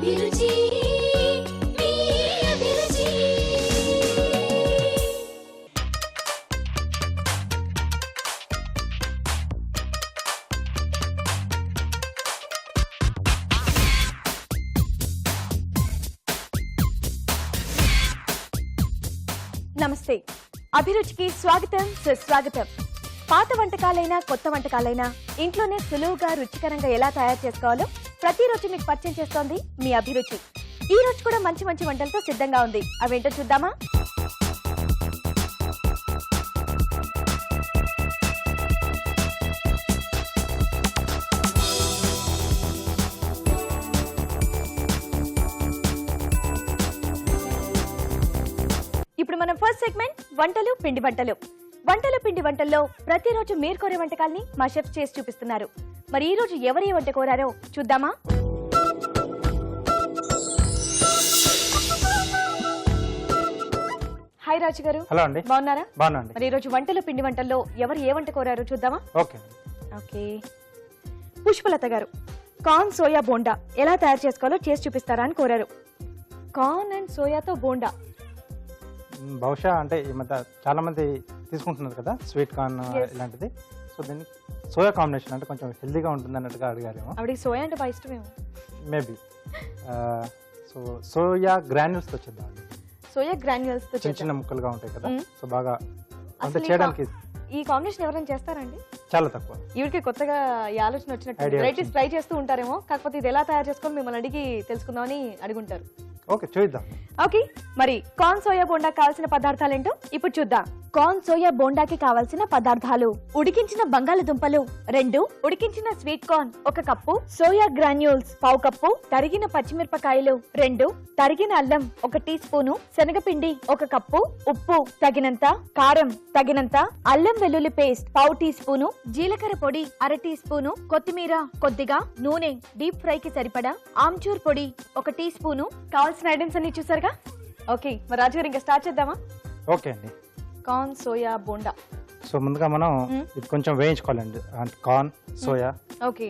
అభిరుచి మీ అభిరుచి. నమస్తే, అభిరుచికి స్వాగతం సుస్వాగతం. పాత వంటకాలైనా కొత్త వంటకాలైనా ఇంట్లోనే సులువుగా రుచికరంగా ఎలా తయారు చేసుకోవాలో ప్రతిరోజు మీకు పరిచయం చేస్తోంది మీ అభిరుచి. ఈ రోజు కూడా మంచి మంచి వంటలతో సిద్ధంగా ఉంది. అవేంటో చూద్దామా? ఇప్పుడు మనం ఫస్ట్ సెగ్మెంట్ వంటలు పిండి వంటలు. వంటలు పిండి వంటల్లో ప్రతిరోజు మీరు కోరే వంటకాల్ని మా షెఫ్ చేసి చూపిస్తున్నారు. మరి ఈ రోజు ఎవరు ఏ వంట కోరారో చూద్దామా? హాయ్ రాజు గారు. హలో అండి. బాగున్నారా? బాగున్నాండి. మరి ఈ రోజు వంటలు పిండి వంటల్లో ఎవరు ఏ వంట కోరారో చూద్దామా? Okay okay. పుష్పలత గారు కార్న్ సోయా బోండా ఎలా తయారు చేసుకోవాలో చేసి చూపిస్తారా అని కోరారు. కార్న్ అండ్ సోయాతో బోండా బహుశా అంటే ఈ మధ్య చాలా మంది తీసుకుంటున్నారు కదా స్వీట్ కార్న్ ఇలాంటిది. సో దీన్ని సోయా కాంబినేషన్ అంటే కొంచెం హెల్దీగా ఉంటుంది అన్నట్టుగా అడిగారేమో. ఆవిడకి సోయా అంటే బాగా ఇష్టమేమో. మేబీ సో సోయా గ్రాన్యూల్స్ తో చేద్దామండి. సోయా గ్రాన్యూల్స్ తో చిన్న చిన్న ముక్కలుగా ఉంటాయి కదా. సో బాగా అంటే అసలు చేయడానికి ఈ కాంబినేషన్ ఎవరైనా చేస్తారండి? చాలా తక్కువ. ఈవిడికి కొత్తగా ఈ ఆలోచన వచ్చినట్టు వెరైటీస్ ట్రై చేస్తూ ఉంటారేమో. కాకపోతే ఇది ఎలా తయారు చేసుకోవాలి మిమ్మల్ని అడిగి తెలుసుకుందామని అడుగుంటారు. ఓకే చూద్దాం. ఓకే, మరి కార్న్ సోయా బోండా కావాల్సిన పదార్థాలు ఏంటో ఇప్పుడు చూద్దాం. కార్న్ సోయా బోండాకి కావాల్సిన పదార్థాలు: ఉడికించిన బంగాళదుంపలు 2, ఉడికించిన sweet corn 1 cup, soya granules 1/2 cup, తరిగిన పచ్చిమిరపకాయలు 2, తరిగిన అల్లం 1 టీ స్పూను, శనగపిండి 1 కప్పు, ఉప్పు తగినంత, కారం తగినంత, అల్లం వెల్లుల్లి పేస్ట్ 1/2 టీ స్పూను, జీలకర్ర పొడి 1/2 టీ స్పూను, కొత్తిమీర కొద్దిగా, నూనె డీప్ ఫ్రై కి సరిపడా, ఆమ్చూర్ పొడి 1 టీ స్పూను. కావాల్సిన ఐటమ్స్ అన్ని చూసారుగా. ఓకే, మరి రాజుగారు ఇంకా స్టార్ట్ చేద్దామా? ఓకే అండి. Corn soya bonda. సో ముందుగా మనం ఇది కొంచెం వేయించుకోవాలండి. అంటే కార్న్ సోయా. ఓకే,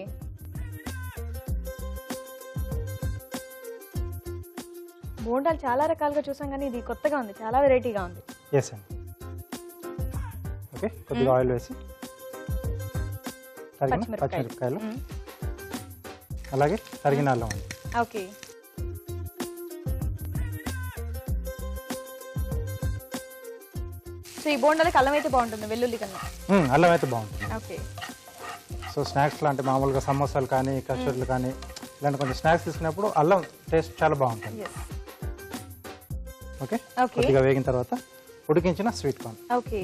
బోండాలు చాలా రకాలుగా చూసాం కానీ ఇది కొత్తగా ఉంది, చాలా వెరైటీగా ఉంది. ఎస్ అండి. ఓకే, కొద్దిగా ఆయిల్ వేసి తరిగిన పచ్చిమిరపకాయలు, అలాగే తరిగిన అల్లం అండి. ఓకే, సో ఈ బోండాలకు అల్లం అయితే బాగుంటుంది వెల్లుల్లి కన్నా. అల్లం అయితే బాగుంటుంది. ఓకే, సో స్నాక్స్ లాంటి మామూలుగా సమోసాలు కానీ కచోరీలు కానీ ఇలాంటి కొంచెం స్నాక్స్ తీసుకున్నప్పుడు అల్లం టేస్ట్ చాలా బాగుంటుంది. ఓకే, కొద్దిగా వేగిన తర్వాత ఉడికించిన స్వీట్ కార్న్. ఓకే,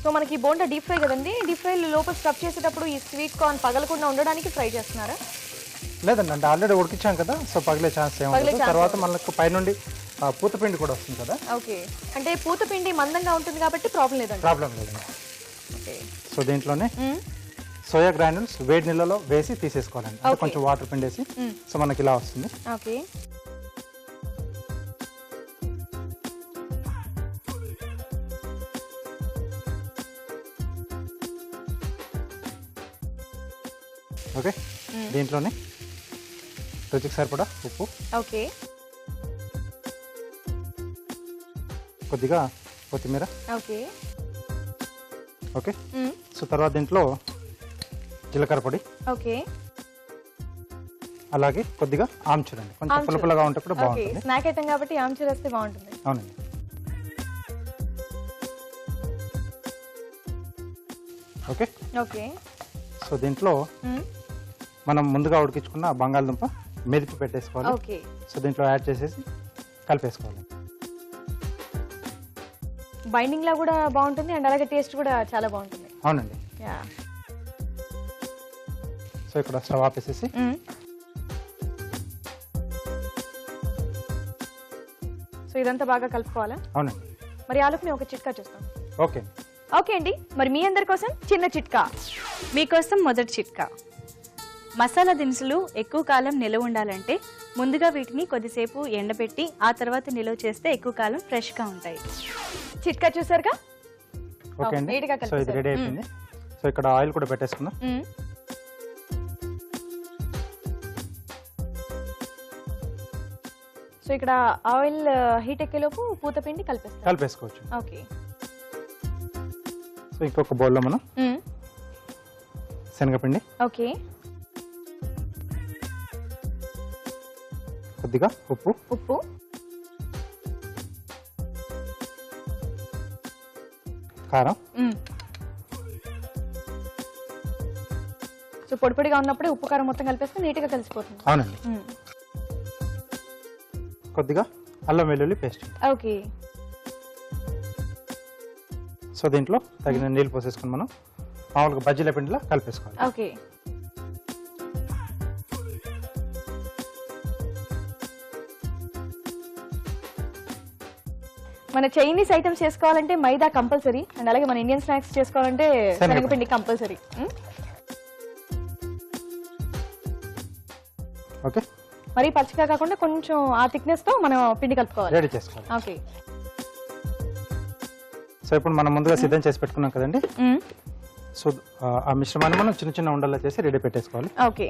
సో మనకి బోండా డీప్ ఫ్రై కదండి. డీప్ ఫ్రై లోపల స్టఫ్ చేసేటప్పుడు ఈ స్వీట్ కార్న్ పగలకుండా ఉండడానికి ఫ్రై చేస్తున్నారా? లేదండి, అంటే ఆల్రెడీ ఉడికించాం కదా, సో పగిలే ఛాన్స్ ఏముంది. తర్వాత మనకు పైనుండి పూతపిండి కూడా వస్తుంది కదా. ఓకే, అంటే పూతపిండి మందంగా ఉంటుంది కాబట్టి ప్రాబ్లం లేదండి. ప్రాబ్లం లేదండి. సో దీంట్లోనే సోయా గ్రాన్యూల్స్ వేడి నీళ్ళలో వేసి తీసేసుకోవాలండి. అంటే కొంచెం వాటర్ పిండేసి. సో మనకి ఇలా వస్తుంది. ఓకే, ఓకే, దీంట్లోనే రుచికి సరిపడా ఉప్పు. ఓకే, కొద్దిగా కొత్తిమీర. ఓకే, ఓకే, సో తర్వాత దీంట్లో జీలకర్ర పొడి. ఓకే, అలాగే కొద్దిగా ఆమ్చూర్ అండి. కొంచెం పుల్లపుల్లగా ఉంటే కూడా బాగుంటుంది. స్నాక్ ఐటమ్ కాబట్టి ఆమ్చూర్ వేస్తే బాగుంటుంది. అవునండి. ఓకే, ఓకే, సో దీంట్లో మనం ముందుగా ఉడికించుకున్న బంగాళదుంప మెదిపి పెట్టేసుకోవాలి. ఓకే, సో దీంట్లో యాడ్ చేసేసి కలిపేసుకోవాలి. బైండింగ్ లా కూడా బాగుంటుంది అండ్ అలాగే టేస్ట్ కూడా చాలా బాగుంటుంది. అవునండి. సో ఇక్కడ స్టవ్ ఆపేసేసి సో ఇదంతా బాగా కలుపుకోవాలా? అవునండి. మరి ఆలోపు మేము ఒక చిట్కా చూస్తాం. ఓకే ఓకే అండి, మరి మీ అందరి కోసం చిన్న చిట్కా. మీకోసం మొదటి చిట్కా. మసాలా దినుసులు ఎక్కువ కాలం నిలవ ఉండాలంటే ముందుగా వీటిని కొద్దిసేపు ఎండబెట్టి ఆ తర్వాత నిల్వ చేస్తే ఎక్కువ కాలం ఫ్రెష్గా ఉంటాయి. చిట్కా చూసారుగా. ఓకే అండి, సో ఇది రెడీ అయిపోయింది. సో ఇక్కడ ఆయిల్ కూడా పెట్టేసుకుందాం. సో ఇక్కడ ఆయిల్ హీట్ ఎక్కేలోపు పూతపిండి కలిపేస్తాం. కలిపేసుకోవచ్చు. ఓకే. సో ఇంకొక బౌల్లో మనం శనగపిండి, ఓకే, కొద్దిగా ఉప్పు, కారం. సో పొడి పొడిగా ఉన్నప్పుడే ఉప్పు కారం మొత్తం కలిపేస్తే నీట్గా కలిసిపోతుంది. అవునండి. కొద్దిగా అల్లం వెల్లుల్లి పేస్ట్. ఓకే. సో దీంట్లో తగిన నీళ్ళు పోసేసుకుని మనం మామూలుగా బజ్జీల పిండిలా కలిపేసుకోవాలి. ఓకే. మన చైనీస్ ఐటమ్స్ చేసుకోవాలంటే మైదా కంపల్సరీ, అండ్ అలాగే మన ఇండియన్ స్నాక్స్ చేసుకోవాలంటే శనగపిండి కంపల్సరీ. ఓకే. మరి పచ్చిగా కాకుండా కొంచెం ఆ థిక్నెస్ తో మనం పిండి కలుపుకోవాలి, రెడీ చేసుకోవాలి. ఓకే. సో ఇప్పుడు మనం ముందుగా సిద్ధం చేసి పెట్టుకున్నాం కదండి. సో ఆ మిశ్రమాన్ని మనం చిన్న చిన్న ఉండల్లో చేసి రెడీ పెట్టేసుకోవాలి. ఓకే.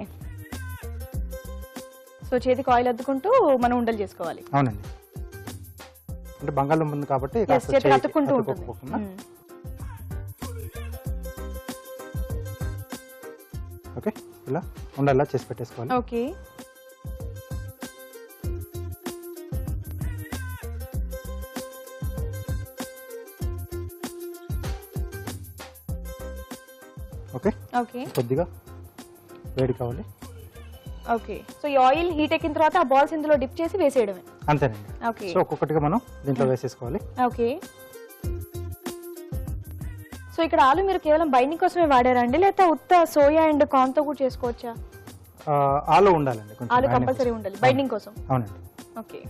సో చేతికి ఆయిల్ అద్దుకుంటూ మనం ఉండలు చేసుకోవాలి. అవునండి. అంటే బంగాళదుంప ఉంది కాబట్టి చేతికి అతుక్కుంటూ ఉంటుంది. ఓకే. ఇలా ఉండల్లా చేసి పెట్టేసుకోవాలి. ఓకే. ఓకే. ఓకే. కొద్దిగా వేడి కావాలి. ఓకే. సో ఈ ఆయిల్ హీట్ ఎక్కిన తర్వాత ఆ బాల్స్ ఇందులో డిప్ చేసి వేసేయడమే. అంతేనండి. ఓకే. సో ఒక్కొక్కటిగా మనం దీంట్లో వేసేసుకోవాలి. ఓకే. సో ఇక్కడ ఆలు మీరు కేవలం బైండింగ్ కోసమే వాడారండి, లేదా ఉత్త సోయా అండ్ కార్న్ తో కూడా చేసుకోవచ్చా? ఆలు ఉండాలండి, ఆలు కంపల్సరీ ఉండాలి బైండింగ్ కోసం. అవునండి. ఓకే.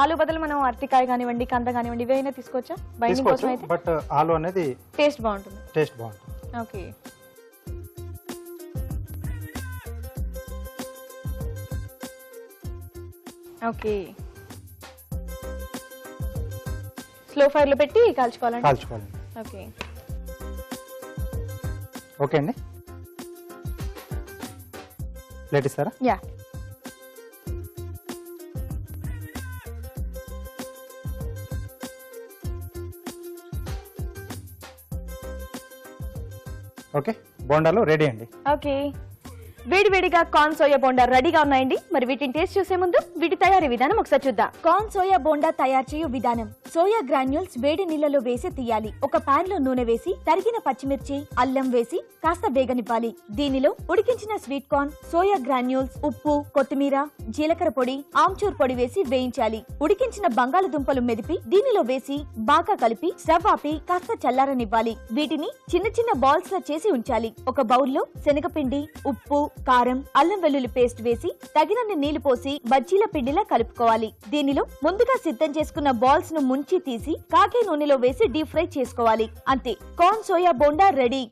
ఆలు బదులు మనం అరటికాయ కానివ్వండి, కంద కానివ్వండి, ఇవైనా తీసుకోవచ్చా బైండింగ్ కోసం అయితే? బట్ ఆలు అనేది టేస్ట్ బాగుంటుంది. ఓకే. ఓకే. స్లో ఫైర్ లో పెట్టి కాల్చుకోవాలండి. ఓకే. ఓకే అండి. ప్లేట్ ఇస్తారా? యా. ఓకే. బోండాలు రెడీ అండి. ఓకే. వేడివేడిగా కార్న్ సోయా బోండా రెడీగా ఉన్నాయండి. మరి వీటిని టేస్ట్ చూసే ముందు వీటి తయారీ విధానం ఒకసారి చూద్దాం. కార్న్ సోయా బోండా తయారు చేయు విధానం. సోయా గ్రాన్యూల్స్ వేడి నీళ్లలో వేసి తీయాలి. ఒక పాన్ లో నూనె వేసి తరిగిన పచ్చిమిర్చి, అల్లం వేసి కాస్త వేగనివ్వాలి. దీనిలో ఉడికించిన స్వీట్ కార్న్, సోయా గ్రాన్యూల్స్, ఉప్పు, కొత్తిమీర, జీలకర్ర పొడి, ఆమ్చూర్ పొడి వేసి వేయించాలి. ఉడికించిన బంగాళదుంపలు మెదిపి దీనిలో వేసి బాగా కలిపి స్టవ్ ఆపి కాస్త చల్లారనివ్వాలి. వీటిని చిన్న చిన్న బాల్స్ లా చేసి ఉంచాలి. ఒక బౌల్లో శనగపిండి, ఉప్పు, కారం, అల్లం వెల్లుల్లి పేస్ట్ వేసి తగినన్ని నీళ్లు పోసి బజ్జీల పిండిలా కలుపుకోవాలి. దీనిలో ముందుగా సిద్ధం చేసుకున్న బాల్స్ ను ముంచి తీసి కాగే నూనెలో వేసి డీప్ ఫ్రై చేసుకోవాలి. అంతే, corn soya bonda ready.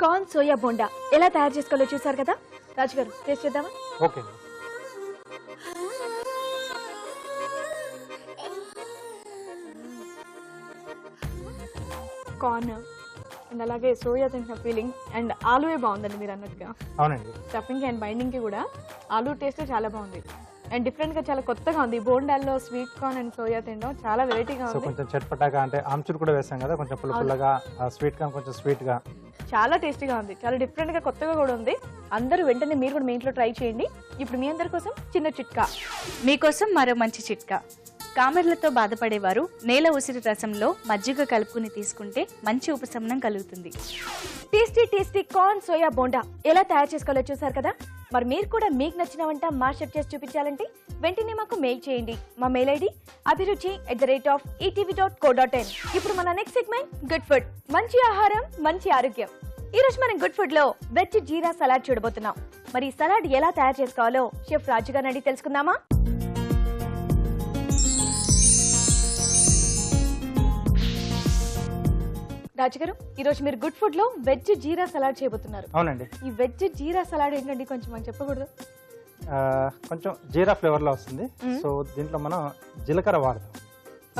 Corn soya bonda ఎలా తయారు చేసుకోవాలో చూసారు కదా. రాజు గారు టేస్ట్ చేద్దామా? ఓకే. కార్న్ అండ్ అలాగే సోయా తింటున్న ఫీలింగ్, అండ్ ఆలువే బాగుందండి మీరు అన్నట్టుగా. అవునండి. స్టఫింగ్ అండ్ బైండింగ్ కి కూడా ఆలు టేస్ట్ చాలా బాగుంది, అండ్ డిఫరెంట్ గా చాలా కొత్తగా ఉంది. బోండాల్లో స్వీట్ కార్న్ అండ్ సోయా తినడం చాలా వెరైటీగా సో ఉంది. కొంచెం చట్పటాగా, అంటే ఆమ్చూర్ కూడా వేసాం కదా, కొంచెం పుల్లగా, స్వీట్ కార్న్ కొంచెం స్వీట్ గా, చాలా టేస్టీగా ఉంది. చాలా డిఫరెంట్ గా కొత్తగా కూడా ఉంది. అందరూ వెంటనే మీరు కూడా మీ ఇంట్లో ట్రై చేయండి. ఇప్పుడు మీ అందరి కోసం చిన్న చిట్కా. మీకోసం మరో మంచి చిట్కా. కామెర్లతో బాధపడేవారు నేల ఉసిరి రసంలో మజ్జిగ కలుపుకుని తీసుకుంటే మంచి ఉపశమనం కలుగుతుంది. Tasty tasty corn soya bonda ఎలా తయారు చేసుకోవాలో చూసారు కదా. మరి మీరు కూడా మీకు నచ్చిన వంట మా షెఫ్ చేసి చూపించాలంటే వెంటనే మాకు మెయిల్ చేయండి. మా మెయిల్ ఐడి abhiruchi@etv.co.in. ఇప్పుడు మన నెక్స్ట్ సెగ్మెంట్ గుడ్ ఫుడ్. మంచి ఆహారం, మంచి ఆరోగ్యం. ఈ రోజు మనం గుడ్ ఫుడ్ లో వెజ్ జీరా సలాడ్ చూడబోతున్నాం. మరి ఈ సలాడ్ ఎలా తయారు చేసుకోవాలో షెఫ్ రాజు గారిని అడిగి తెలుసుకుందామా? రాజుగారు, ఈ రోజు మీరు గుడ్ ఫుడ్ లో వెజ్ జీరా సలాడ్ చేయబోతున్నారు. అవునండి. ఈ వెజ్ జీరా సలాడ్ ఏంటండి, కొంచెం మనం చెప్పకూడదు? కొంచెం జీరా ఫ్లేవర్ లో వస్తుంది. సో దీంట్లో మనం జీలకర్ర వాడతాం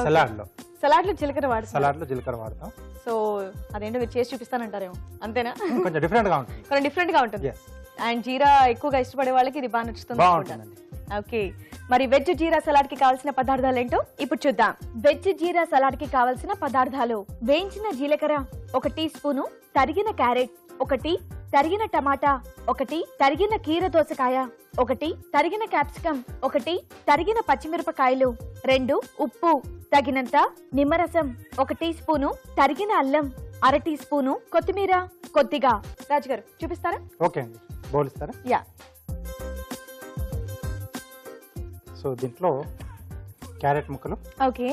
సలాడ్ లో. సలాడ్ లో జీలకర్ర వాడుతున్నారు. సలాడ్లో జీలకర్ర వాడతాం. సో అదేంటో మీరు చేసి చూపిస్తానంటారేమో, అంతేనా? కొంచెం డిఫరెంట్గా ఉంటుంది. కొంచెం డిఫరెంట్ గా ఉంటుంది. ఎస్, అండ్ జీరా ఎక్కువగా ఇష్టపడే వాళ్ళకి ఇది బాగా నచ్చుతుంది. బాగుంటుందండి. ఓకే, మరి వెజ్ జీరా సలాడ్ కి కావాల్సిన పదార్థాలు ఏంటో ఇప్పుడు చూద్దాం. వెజ్ జీరా సలాడ్ కి కావాల్సిన పదార్థాలు: వేయించిన జీలకర్ర 1 టీ స్పూను, తరిగిన క్యారెట్ 1, తరిగిన టమాటా 1, తరిగిన కీర దోసకాయ 1, తరిగిన క్యాప్సికం 1, తరిగిన పచ్చిమిరపకాయలు 2, ఉప్పు తగినంత, నిమ్మరసం 1 టీ స్పూను, తరిగిన అల్లం 1/2 టీ స్పూను, కొత్తిమీర కొద్దిగా. రాజు గారు చూపిస్తారా? ఓకే అండి, బౌల్ ఇస్తారా? యా. సో దీంట్లో క్యారెట్ ముక్కలు, ఓకే.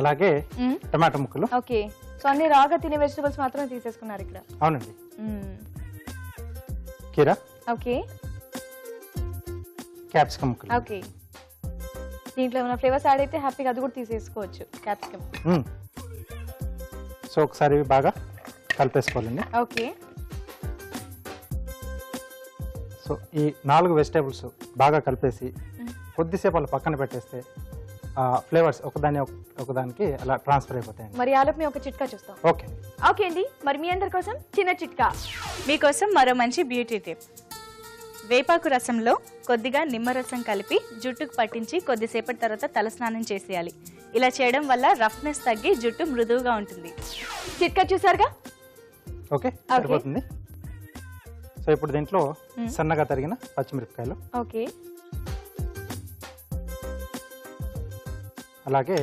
అలాగే టమాటా ముక్కలు. ఓకే, సో అన్ని రాగా తినే వెజిటబుల్స్ మాత్రమే తీసేసుకున్నారు ఇక్కడ. అవునండి. కీరా, ఓకే. క్యాప్సికమ్ ముక్కలు. ఓకే, దీంట్లో ఏమైనా ఫ్లేవర్స్ యాడ్ అయితే హ్యాపీగా అది కూడా తీసేసుకోవచ్చు, క్యాప్సికమ్. సో ఒకసారి బాగా కలిపేసుకోవాలండి. ఓకే. సో ఈ 4 వెజిటేబుల్స్ బాగా కలిపేసి కొద్దిసేపు అలా పక్కన పెట్టేస్తే ఫ్లేవర్స్ ఒకదానికి అలా ట్రాన్స్ఫర్ అయిపోతాయండి. మరి ఆలోపు ఒక చిట్కా చూస్తాం. ఓకే. ఓకే అండి, మరి మీ అందరి కోసం చిన్న చిట్కా. మీకోసం మరో మంచి బ్యూటీ టిప్. వేపాకు రసంలో కొద్దిగా నిమ్మరసం కలిపి జుట్టుకు పట్టించి కొద్దిసేపటి తర్వాత తలస్నానం చేసేయాలి. ఇలా చేయడం వల్ల రఫ్నెస్ తగ్గి జుట్టు మృదువుగా ఉంటుంది. చిట్కా చూసారుగా? ఓకే, సరిపోతుంది. సో ఇప్పుడు దీంట్లో సన్నగా తరిగిన పచ్చిమిరపకాయలు, ఓకే, అలాగే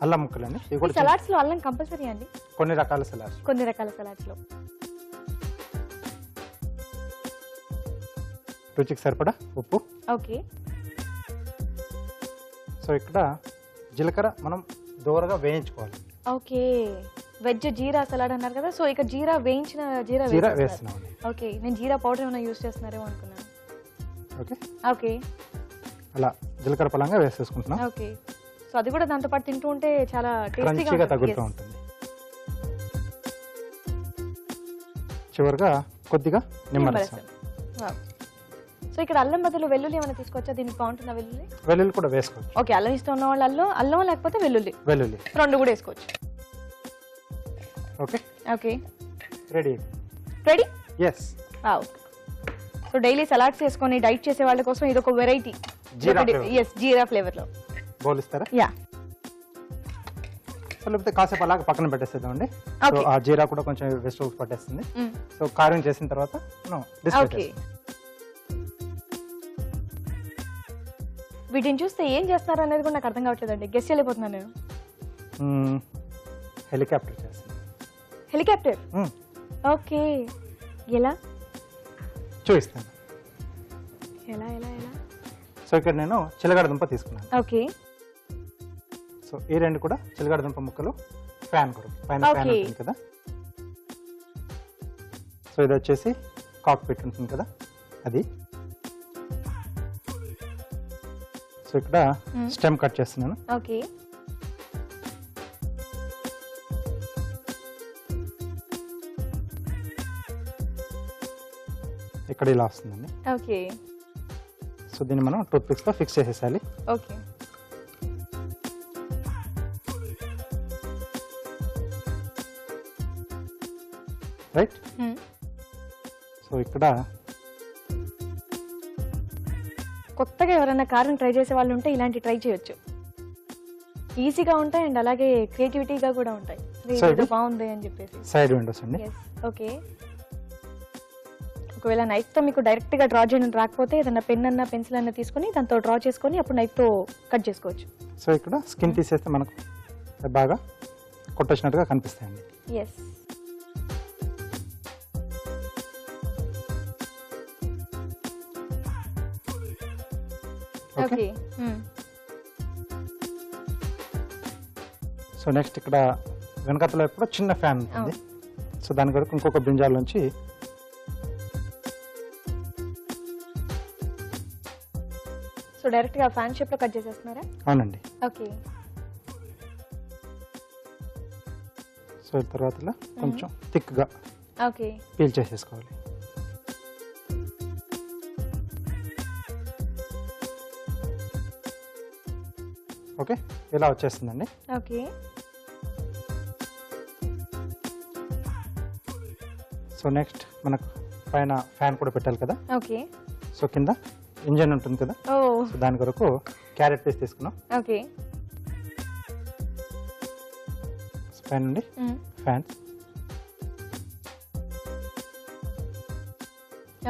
అల్లం ముక్కలండి. ఇవి కూడా సలాడ్స్ లో అల్లం కంపల్సరీ అండి. కొన్ని రకాల సలాడ్స్. కొన్ని రకాల సలాడ్స్ లో రుచికి సరిపడా ఉప్పు. ఓకే. సో ఇక్కడ జీలకర్ర మనం దూరగా వేయించుకోవాలి. ఓకే, వెజ్ జీరా సలాడ్ అన్నారు కదా, సో ఇక్కడ జీరా వేయించిన జీరా వేస్తున్నాం. ఓకే, నేను జీరా పౌడర్ ఏమైనా యూజ్ చేస్తున్నారేమో అనుకున్నాను. ఓకే. ఓకే, అలా జీలకర్ర పలంగా వేసేసుకుంటున్నాం. ఓకే. సో అది కూడా దాంతో పాటు తింటూ ఉంటే చాలా క్రంచీగా తగులుతూ ఉంటుంది. చివరిగా కొద్దిగా నిమ్మరసం. సో ఇక్కడ అల్లం బదులు వెల్లుల్లి ఏమైనా తీసుకోవచ్చా? దీనికి బాగుంటుందా వెల్లుల్లి? వెల్లుల్లి కూడా వేసుకోవచ్చు. ఓకే, అల్లం ఇష్టం ఉన్న వాళ్ళు అల్లం లేకపోతే వెల్లుల్లి వెల్లుల్లి 2 కూడా వేసుకోవచ్చు. Okay. Okay, ready. Ready. Yes. So daily salads చేసుకొని డైట్ చేసే వాళ్ళ కోసం ఇది ఒక వెరైటీ. జీరా ఫ్లేవర్ లో. బౌల్ ఇస్తారా? యా. సో లేకపోతే కాసేపు అలాగ పక్కన పెట్టేసేద్దామండి. సో ఆ జీరా కూడా కొంచెం వెజిటబుల్స్ పట్టేస్తుంది. సో కారం చేసిన తర్వాత ఓకే, వీటిని చూస్తే ఏం చేస్తున్నారు అనేది కూడా నాకు అర్థం కావట్లేదండి. గెస్ట్ వెళ్ళిపోతున్నాను నేను. హెలికాప్టర్ చేస్తాను. హెలికాప్టర్? ఓకే, ఎలా చూపిస్తాను. ఎలా ఎలా ఎలా? సో ఇక్కడ నేను చిలగడ దుంప తీసుకున్నాను. ఓకే. సో ఈ 2 కూడా చిలగడ దుంప ముక్కలు ఫ్యాన్ కొరకు పైన ఫ్యాన్ ఉంటుంది కదా. సో ఇది వచ్చేసి కాక్పిట్ ఉంటుంది కదా, అది. సో ఇక్కడ స్టెమ్ కట్ చేస్తున్నాను. ఓకే. ఇక్కడ ఇలా వస్తుందండి. ఓకే. సో దీన్ని మనం టూత్ పిక్స్ తో ఫిక్స్ చేసేసాలి. ఓకే. రైట్. సో ఇక్కడ కొత్తగా ఎవరైనా కారం ట్రై చేసే వాళ్ళు ఉంటే ఇలాంటి ట్రై చేయొచ్చు. ఈజీగా ఉంటాయి అండ్ అలాగే క్రియేటివిటీగా కూడా ఉంటాయి. బాగుంది అని చెప్పేసి. సైడ్ విండోస్ అండి. ఓకే. ఒకవేళ నైఫ్ తో మీకు డైరెక్ట్ గా డ్రా చేయడం రాకపోతే ఏదైనా పెన్ అన్న పెన్సిల్ అన్న తీసుకొని దాంతో డ్రా చేసుకొని అప్పుడు నైఫ్ తో కట్ చేసుకోవచ్చు. సో ఇక్కడ స్కిన్ తీసేస్తే మనకు బాగా కొట్టేసినట్టుగా కనిపిస్తాయండి. ఎస్. ఓకే. సో నెక్స్ట్ ఇక్కడ వెనకతలో కూడా చిన్న ఫ్యాన్ ఉంటుంది. సో దాని కొరకు ఇంకొక బ్రింజాల నుంచి సో డైరెక్ట్ గా ఫ్యాన్ షేప్ లో కట్ చేసేస్తున్నారా? అవునండి. ఓకే. సో తర్వాత కొంచెం థిక్ గా ఓకే పీల్ చేసేసుకోవాలి. ఓకే. ఓకే, ఇలా వచ్చేస్తుందండి. ఓకే. సో నెక్స్ట్ మనకు పైన ఫ్యాన్ కూడా పెట్టాలి కదా. ఓకే. సో కింద ఇంజన్ ఉంటుంది కదా, ఓ సో దాని కొరకు క్యారెట్ పీస్ తీసుకున్నాం. ఓకే. పైన నుండి ఫ్యాన్.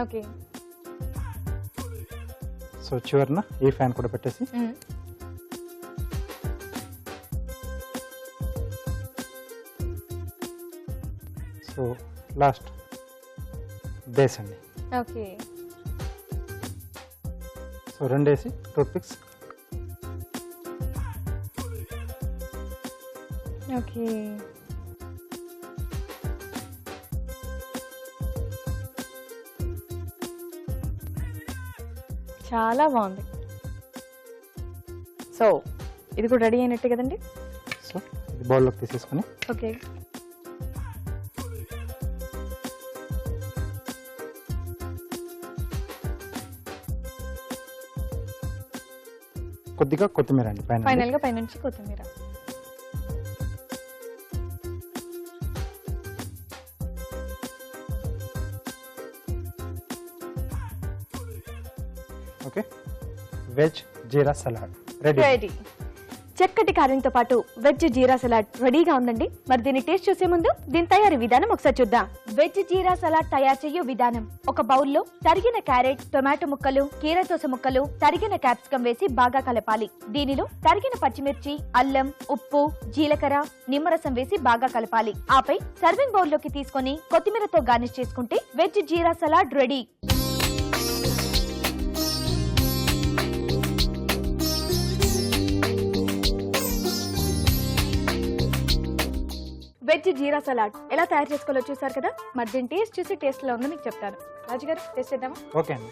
ఓకే. సో చివరిన ఈ ఫ్యాన్ కూడా పెట్టేసి సో లాస్ట్ బేస్ అండి. ఓకే. సో రెండేసి టూత్ పిక్స్. ఓకే. చాలా బాగుంది. సో ఇది కూడా రెడీ అయినట్టే కదండి. సో ఇది బౌల్లోకి తీసేసుకొని ఓకే. కొద్దిగా కొత్తిమీర అండి పైన. ఫైనల్ గా పైనుంచి కొత్తిమీర. ఓకే, వెజ్ జీరా సలాడ్ రెడీ. రెడీ. చక్కటి కారంతో పాటు వెజ్ జీరా సలాడ్ రెడీగా ఉందండి. మరి దీన్ని టేస్ట్ చూసే ముందు దీని తయారీ విధానం ఒకసారి చూద్దాం. వెజ్ జీరా సలాడ్ తయారు చేయు విధానం: ఒక బౌల్లో తరిగిన క్యారెట్, టొమాటో ముక్కలు, కీరదోస ముక్కలు, తరిగిన క్యాప్సికం వేసి బాగా కలపాలి. దీనిలో తరిగిన పచ్చిమిర్చి, అల్లం, ఉప్పు, జీలకర్ర, నిమ్మరసం వేసి బాగా కలపాలి. ఆపై సర్వింగ్ బౌల్లోకి తీసుకొని కొత్తిమీరతో గార్నిష్ చేసుకుంటే వెజ్ జీరా సలాడ్ రెడీ. వెజ్ జీరా సలాడ్ ఎలా తయారు చేసుకోవాలో చూసారు కదా. మరి దీని టేస్ట్ చూసి టేస్ట్ లో ఉందో మీకు చెప్తాను. రాజు గారు టేస్ట్ చేద్దామా? ఓకే అండి.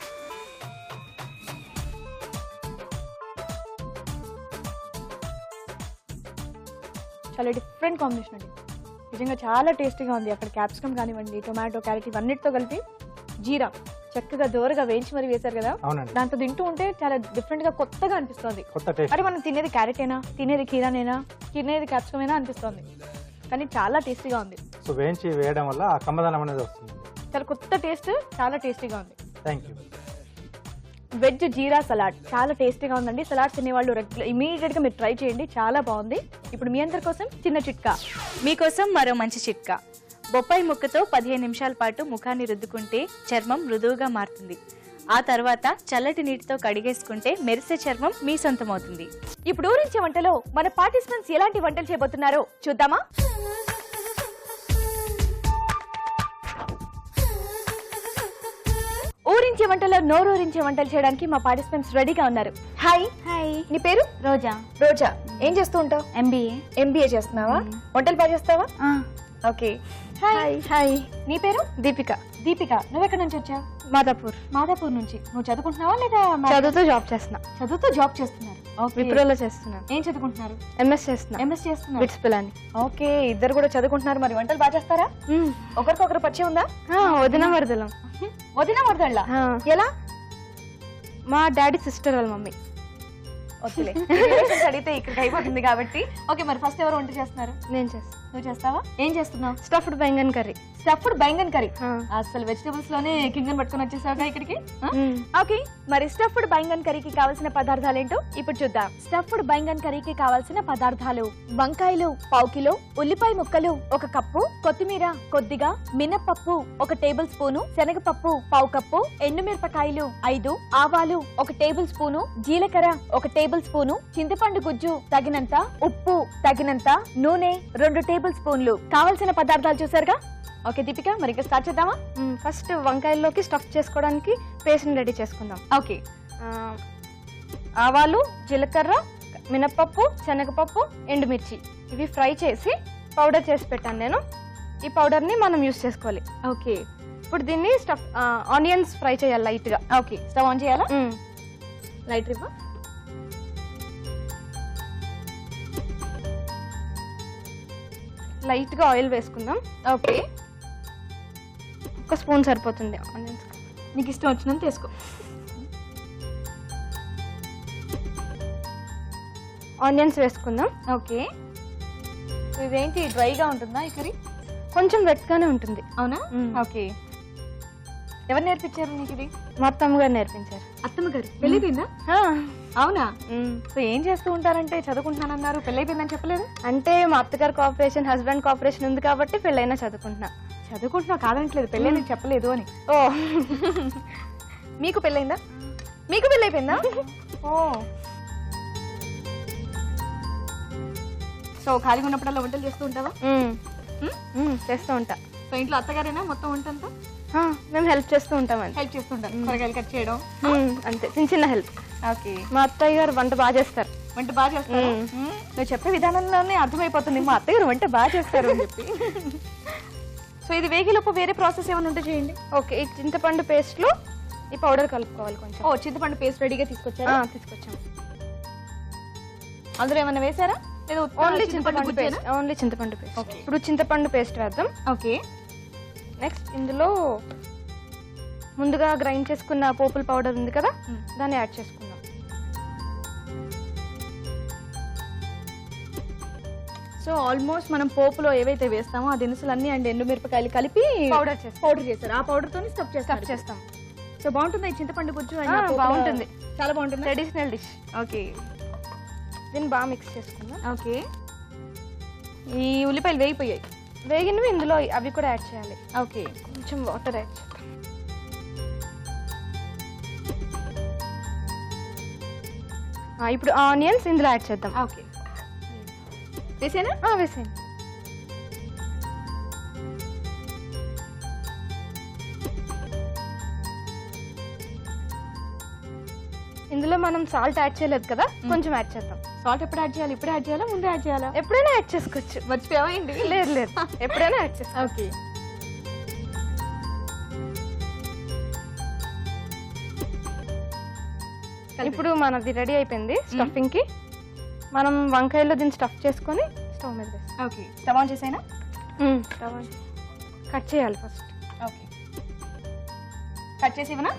చాలా డిఫరెంట్ కాంబినేషన్ అండి. నిజంగా చాలా టేస్టీగా ఉంది. అక్కడ క్యాప్సికమ్ కానివ్వండి, టొమాటో, క్యారెట్ ఇవన్నిటితో కలిపి జీరా చక్కగా దోరగా వేయించి మరి వేశారు కదా. అవునండి. దాంతో తింటూ ఉంటే చాలా డిఫరెంట్ గా కొత్తగా అనిపిస్తుంది. కొత్త టేస్ట్. మరి మనం తినేది క్యారెటేనా, తినేది కీరానేనా, తినేది క్యాప్సికమేనా అనిపిస్తుంది. కానీ చాలా టేస్టీగా ఉంది. సో వేయించి వేయడం వల్ల ఆ కమ్మదనం అనేది వస్తుంది. చాలా కొత్త టేస్ట్, చాలా టేస్టీగా ఉంది. Thank you. Veg jeera salad చాలా టేస్టీగా ఉందండి. సలాడ్ తినేవాళ్ళు ఇమీడియట్ గా మీరు ట్రై చేయండి, చాలా బాగుంది. ఇప్పుడు మీ అందరి కోసం చిన్న చిట్కా. మీకోసం మరో మంచి చిట్కా. బొప్పాయి ముక్కతో 15 నిమిషాల పాటు ముఖాన్ని రుద్దుకుంటే చర్మం మృదువుగా మారుతుంది. ఆ తర్వాత చల్లటి నీటితో కడిగేసుకుంటే మెరిసే చర్మం మీ సొంతమవుతుంది. ఇప్పుడు ఊరించే వంటలో మన పార్టిసిపెంట్స్ ఎలాంటి వంటలు చేయబోతున్నారో చూద్దామా? ఊరించే వంటలో నోరూరించే వంటలు చేయడానికి మా పార్టిసిపెంట్స్ రెడీగా ఉన్నారు. హాయ్. హాయ్, నీ పేరు? రోజా. రోజా. ఏం చేస్తూ ఉంటావు? ఎంబీఏ చేస్తున్నావా? వంటలు బాగా చేస్తావా? ఓకే. హాయ్. హాయ్. నీ పేరు? దీపిక. దీపిక. నువ్వెక్కడి నుంచి వచ్చావు? మాదాపూర్. మాదాపూర్ నుంచి. నువ్వు చదువుకుంటున్నావా లేదా చదువుతూ జాబ్ చేస్తున్నా. చదువుతూ జాబ్ చేస్తున్నారు? విప్రోలో చేస్తున్నాను. ఏం చదువుకుంటున్నారు? ఎంఎస్ చేస్తున్నా. ఎంఎస్ చేస్తున్నారు. బిట్స్ పిల్లని. ఓకే, ఇద్దరు కూడా చదువుకుంటున్నారు. మరి వంటలు బాగా చేస్తారా? ఒకరికొకరు పరిచయం ఉందా? వదిన వరదలం. వదిన వరదళ్ళ. ఎలా? మా డాడీ సిస్టర్ వాళ్ళ మమ్మీ. వద్దులే, అడిగితే ఇక్కడికి అయిపోతుంది కాబట్టి. ఓకే, మరి ఫస్ట్ ఎవరు వంట చేస్తున్నారు? నేను చేస్తాను. నువ్వు చేస్తావా? ఏం చేస్తున్నావు? Stuffed baingan curry. Stuffed baingan curry. అసలు వెజిటబుల్స్ లోనే కింగ్ పట్టుకుని వచ్చేసావుగా ఇక్కడికి. ఓకే, మరి స్టఫ్డ్ బెంగన్ కర్రీకి కావాల్సిన పదార్థాలు ఏంటో ఇప్పుడు చూద్దాం. స్టఫ్డ్ బెంగన్ కర్రీకి కావాల్సిన పదార్థాలు: వంకాయలు పావు కిలో, ఉల్లిపాయ ముక్కలు 1 కప్పు, కొత్తిమీర కొద్దిగా, మినపప్పు 1 టేబుల్ స్పూను, శనగపప్పు పావు కప్పు, ఎండుమిరపకాయలు 5, ఆవాలు 1 టేబుల్ స్పూను, జీలకర్ర 1 టేబుల్ స్పూను, చింతపండు గుజ్జు తగినంత, ఉప్పు తగినంత, నూనె 2 టేబుల్ స్పూన్లు. కావాల్సిన పదార్థాలు చూసారుగా. ఓకే దీపిక, మరి ఇంకా స్టార్ట్ చేద్దామా? ఫస్ట్ వంకాయల్లోకి స్టఫ్ చేసుకోవడానికి పేస్ట్ రెడీ చేసుకుందాం. ఓకే. ఆవాలు, జీలకర్ర, మినపప్పు, శనగపప్పు, ఎండుమిర్చి ఇవి ఫ్రై చేసి పౌడర్ చేసి పెట్టాను నేను. ఈ పౌడర్ని మనం యూస్ చేసుకోవాలి. ఓకే, ఇప్పుడు దీన్ని స్టఫ్ ఆనియన్స్ ఫ్రై చేయాలి లైట్గా. ఓకే, స్టవ్ ఆన్ చేయాలా? లైట్ రివ్వ. లైట్గా ఆయిల్ వేసుకుందాం. ఓకే, 1 స్పూన్ సరిపోతుంది ఆనియన్స్. నీకు ఇష్టం వచ్చినంత వేసుకో. ఆనియన్స్ వేసుకుందాం. ఓకే. ఇదేంటి డ్రైగా ఉంటుందా ఈ కర్రీ? కొంచెం వెట్గానే ఉంటుంది. అవునా? మ్మ్. ఓకే. ఎవరు నేర్పించారు నీకు ఇది? మా అత్తమ్మ గారు నేర్పించారు. అత్తమ్మ గారు. పెళ్ళైపోయిందా? ఆ, అవునా? మ్మ్. సో ఏం చేస్తూ ఉంటారంటే చదువుకుంటున్నానన్నారు, పెళ్ళైపోయిందని చెప్పలేదు? అంటే మా అత్తగారు కోఆపరేషన్, హస్బెండ్ కోఆపరేషన్ ఉంది కాబట్టి పెళ్ళైనా చదువుకుంటున్నా. చదువుకుంటున్నావు కాదనట్లేదు, పెళ్ళైనా చెప్పలేదు అని. ఓ మీకు పెళ్ళైందా? మీకు పెళ్ళైపోయిందా? ఓ. సో ఖాళీగా ఉన్నప్పుడల్లా వంటలు చేస్తూ ఉంటావా? చేస్తూ ఉంటా. సో ఇంట్లో అత్తగారేనా మొత్తం వంట అంతా? ఆ, మేము హెల్ప్ చేస్తూ ఉంటామండి. హెల్ప్ చేస్తుంటారు, కూరగాయలు కట్ చేయడం. అంతే, చిన్న చిన్న హెల్ప్. ఓకే. మా అత్తయ్య గారు వంట బాగా చేస్తారు. వంట బాగా చేస్తారు. నువ్వు చెప్పే విధానంలోనే అర్థమైపోతుంది మా అత్తగారు వంట బాగా చేస్తారు అని చెప్పి. సో ఇది వేగిలోపు వేరే ప్రాసెస్ ఏమైనా ఉంటే చేయండి. ఓకే, ఈ చింతపండు పేస్ట్ లో ఈ పౌడర్ కలుపుకోవాలి కొంచెం. ఓ, చింతపండు పేస్ట్ రెడీగా తీసుకొచ్చారా? తీసుకొచ్చాము. అందులో ఏమైనా వేసారా? లేదా ఓన్లీ చింతపండు పేస్ట్. ఓన్లీ చింతపండు పేస్ట్. Okay. ఇప్పుడు చింతపండు పేస్ట్ వేద్దాం. ఓకే. నెక్స్ట్ ఇందులో ముందుగా గ్రైండ్ చేసుకున్న పోపుల పౌడర్ ఉంది కదా, దాన్ని యాడ్ చేసుకుందాం. సో ఆల్మోస్ట్ మనం పోపులో ఏవైతే వేస్తామో ఆ దినుసులన్నీ అండ్ ఎండుమిరపకాయలు కలిపి పౌడర్ చేస్తారు. ఆ పౌడర్ తోని స్టఫ్ చేస్తాం. సో బాగుంటుంది ఈ చింతపండు గుజ్జు. బాగుంటుంది, చాలా బాగుంటుంది. Traditional dish. ఓకే. దీన్ని బాగా మిక్స్ చేసుకుందాం. ఓకే. ఈ ఉల్లిపాయలు వేగిపోయాయి. వేగినవి ఇందులో అవి కూడా యాడ్ చేయాలి. ఓకే. కొంచెం వాటర్ యాడ్ చేద్దాం. ఇప్పుడు ఆనియన్స్ ఇందులో యాడ్ చేద్దాం. ఓకే. వేసేనా? వేసేయండి. ఇందులో మనం సాల్ట్ యాడ్ చేయలేదు కదా, కొంచెం యాడ్ చేద్దాం. సాల్ట్ ఎప్పుడు యాడ్ చేయాలి? ఇప్పుడు యాడ్ చేయాలా, ముందు యాడ్ చేయాలా? ఎప్పుడైనా యాడ్ చేసుకోవచ్చు. మర్చిపోయావా ఏంటి? లేదు లేదు, ఎప్పుడైనా యాడ్ చేసుకోవచ్చు. ఓకే. ఇప్పుడు మనది రెడీ అయిపోయింది స్టఫింగ్ కి. మనం వంకాయలో దీన్ని స్టఫ్ చేసుకొని స్టవ్ మీద వేస్తాం. ఓకే. స్టవ్ ఆన్ చేసేనా? స్టవ్ కట్ చేయాలి ఫస్ట్. ఓకే. కట్ చేసి ఇవ్వనా?